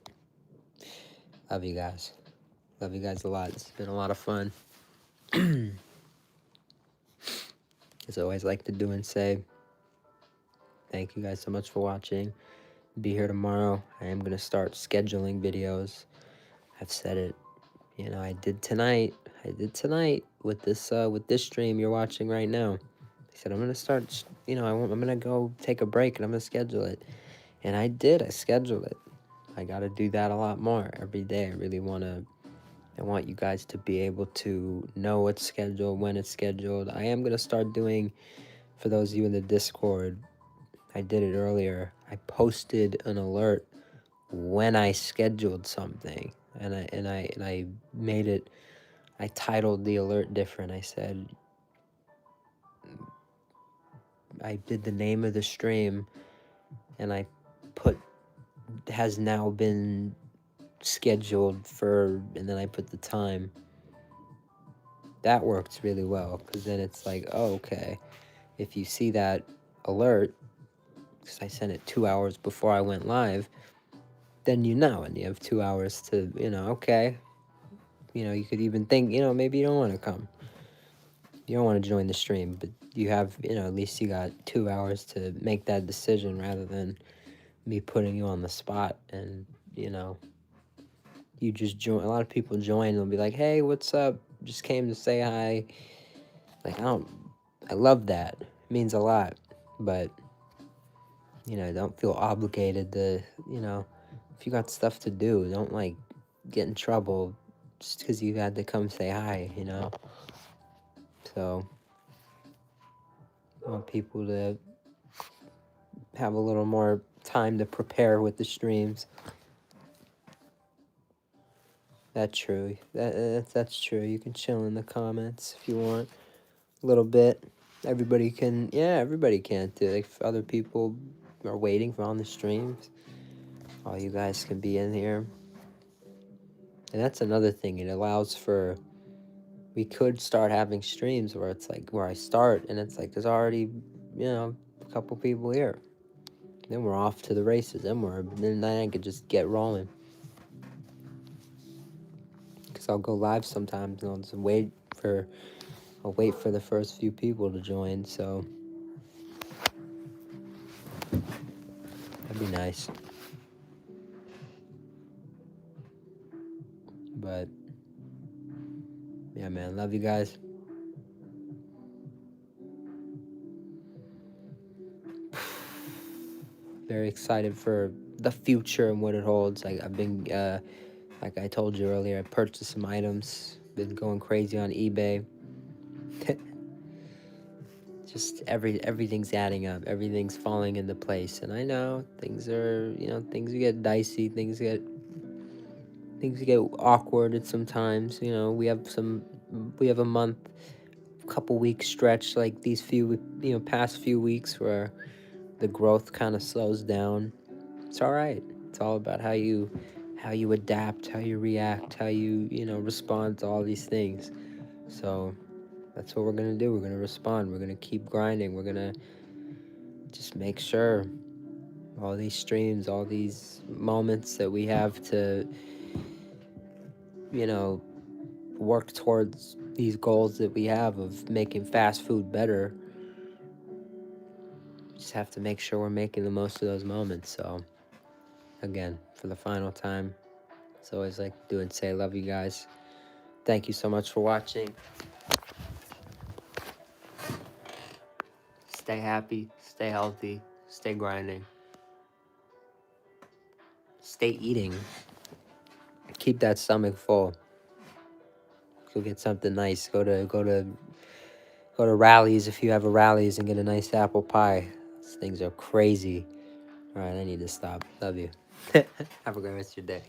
love you guys. Love you guys a lot. It's been a lot of fun. As I always like to do and say, thank you guys so much for watching. Be here tomorrow. I am going to start scheduling videos. I've said it. I did tonight with this stream you're watching right now. I said I'm going to start, I'm going to go take a break and I'm going to schedule it. And I did. I scheduled it. I got to do that a lot more every day. I want you guys to be able to know what's scheduled, when it's scheduled. I am going to start doing, for those of you in the Discord, I did it earlier. I posted an alert when I scheduled something, and I made it. I titled the alert different. I said, I did the name of the stream, and I put has now been scheduled for, and then I put the time. That worked really well, because then it's like, oh, okay, if you see that alert, because I sent it 2 hours before I went live, then and you have 2 hours to, okay, you could even think, maybe you don't want to come. You don't want to join the stream, but you have, at least you got 2 hours to make that decision rather than me putting you on the spot and, you just join. A lot of people join and they'll be like, hey, what's up? Just came to say hi. Like, I love that. It means a lot. But, don't feel obligated to, if you got stuff to do, don't, get in trouble just because you had to come say hi, So, I want people to have a little more time to prepare with the streams. That's true. That's true. You can chill in the comments if you want a little bit. Everybody can do. Like, if other people are waiting for on the streams, all you guys can be in here. And that's another thing. It allows for, we could start having streams where it's like, where I start and it's like, there's already, a couple people here. Then we're off to the races. Then I could just get rolling. Because I'll go live sometimes and I'll just wait for the first few people to join. So that'd be nice. But yeah, man, love you guys. Very excited for the future and what it holds. I've been, like I told you earlier, I purchased some items. Been going crazy on eBay. Just everything's adding up. Everything's falling into place. And I know things get dicey. Things get awkward at sometimes. We have a month, couple weeks stretch like these past few weeks where the growth kind of slows down. It's all right. It's all about how you adapt, how you react, how you respond to all these things. So that's what we're gonna do. We're gonna respond. We're gonna keep grinding. We're gonna just make sure all these streams, all these moments that we have to, you know, work towards these goals that we have of making fast food better, just have to make sure we're making the most of those moments. So again, for the final time, as always like to do and say, love you guys. Thank you so much for watching. Stay happy, stay healthy, stay grinding, stay eating. Keep that stomach full. Go get something nice. Go to Rallies if you have a Rallies and get a nice apple pie. These things are crazy. All right, I need to stop. Love you. Have a great rest of your day.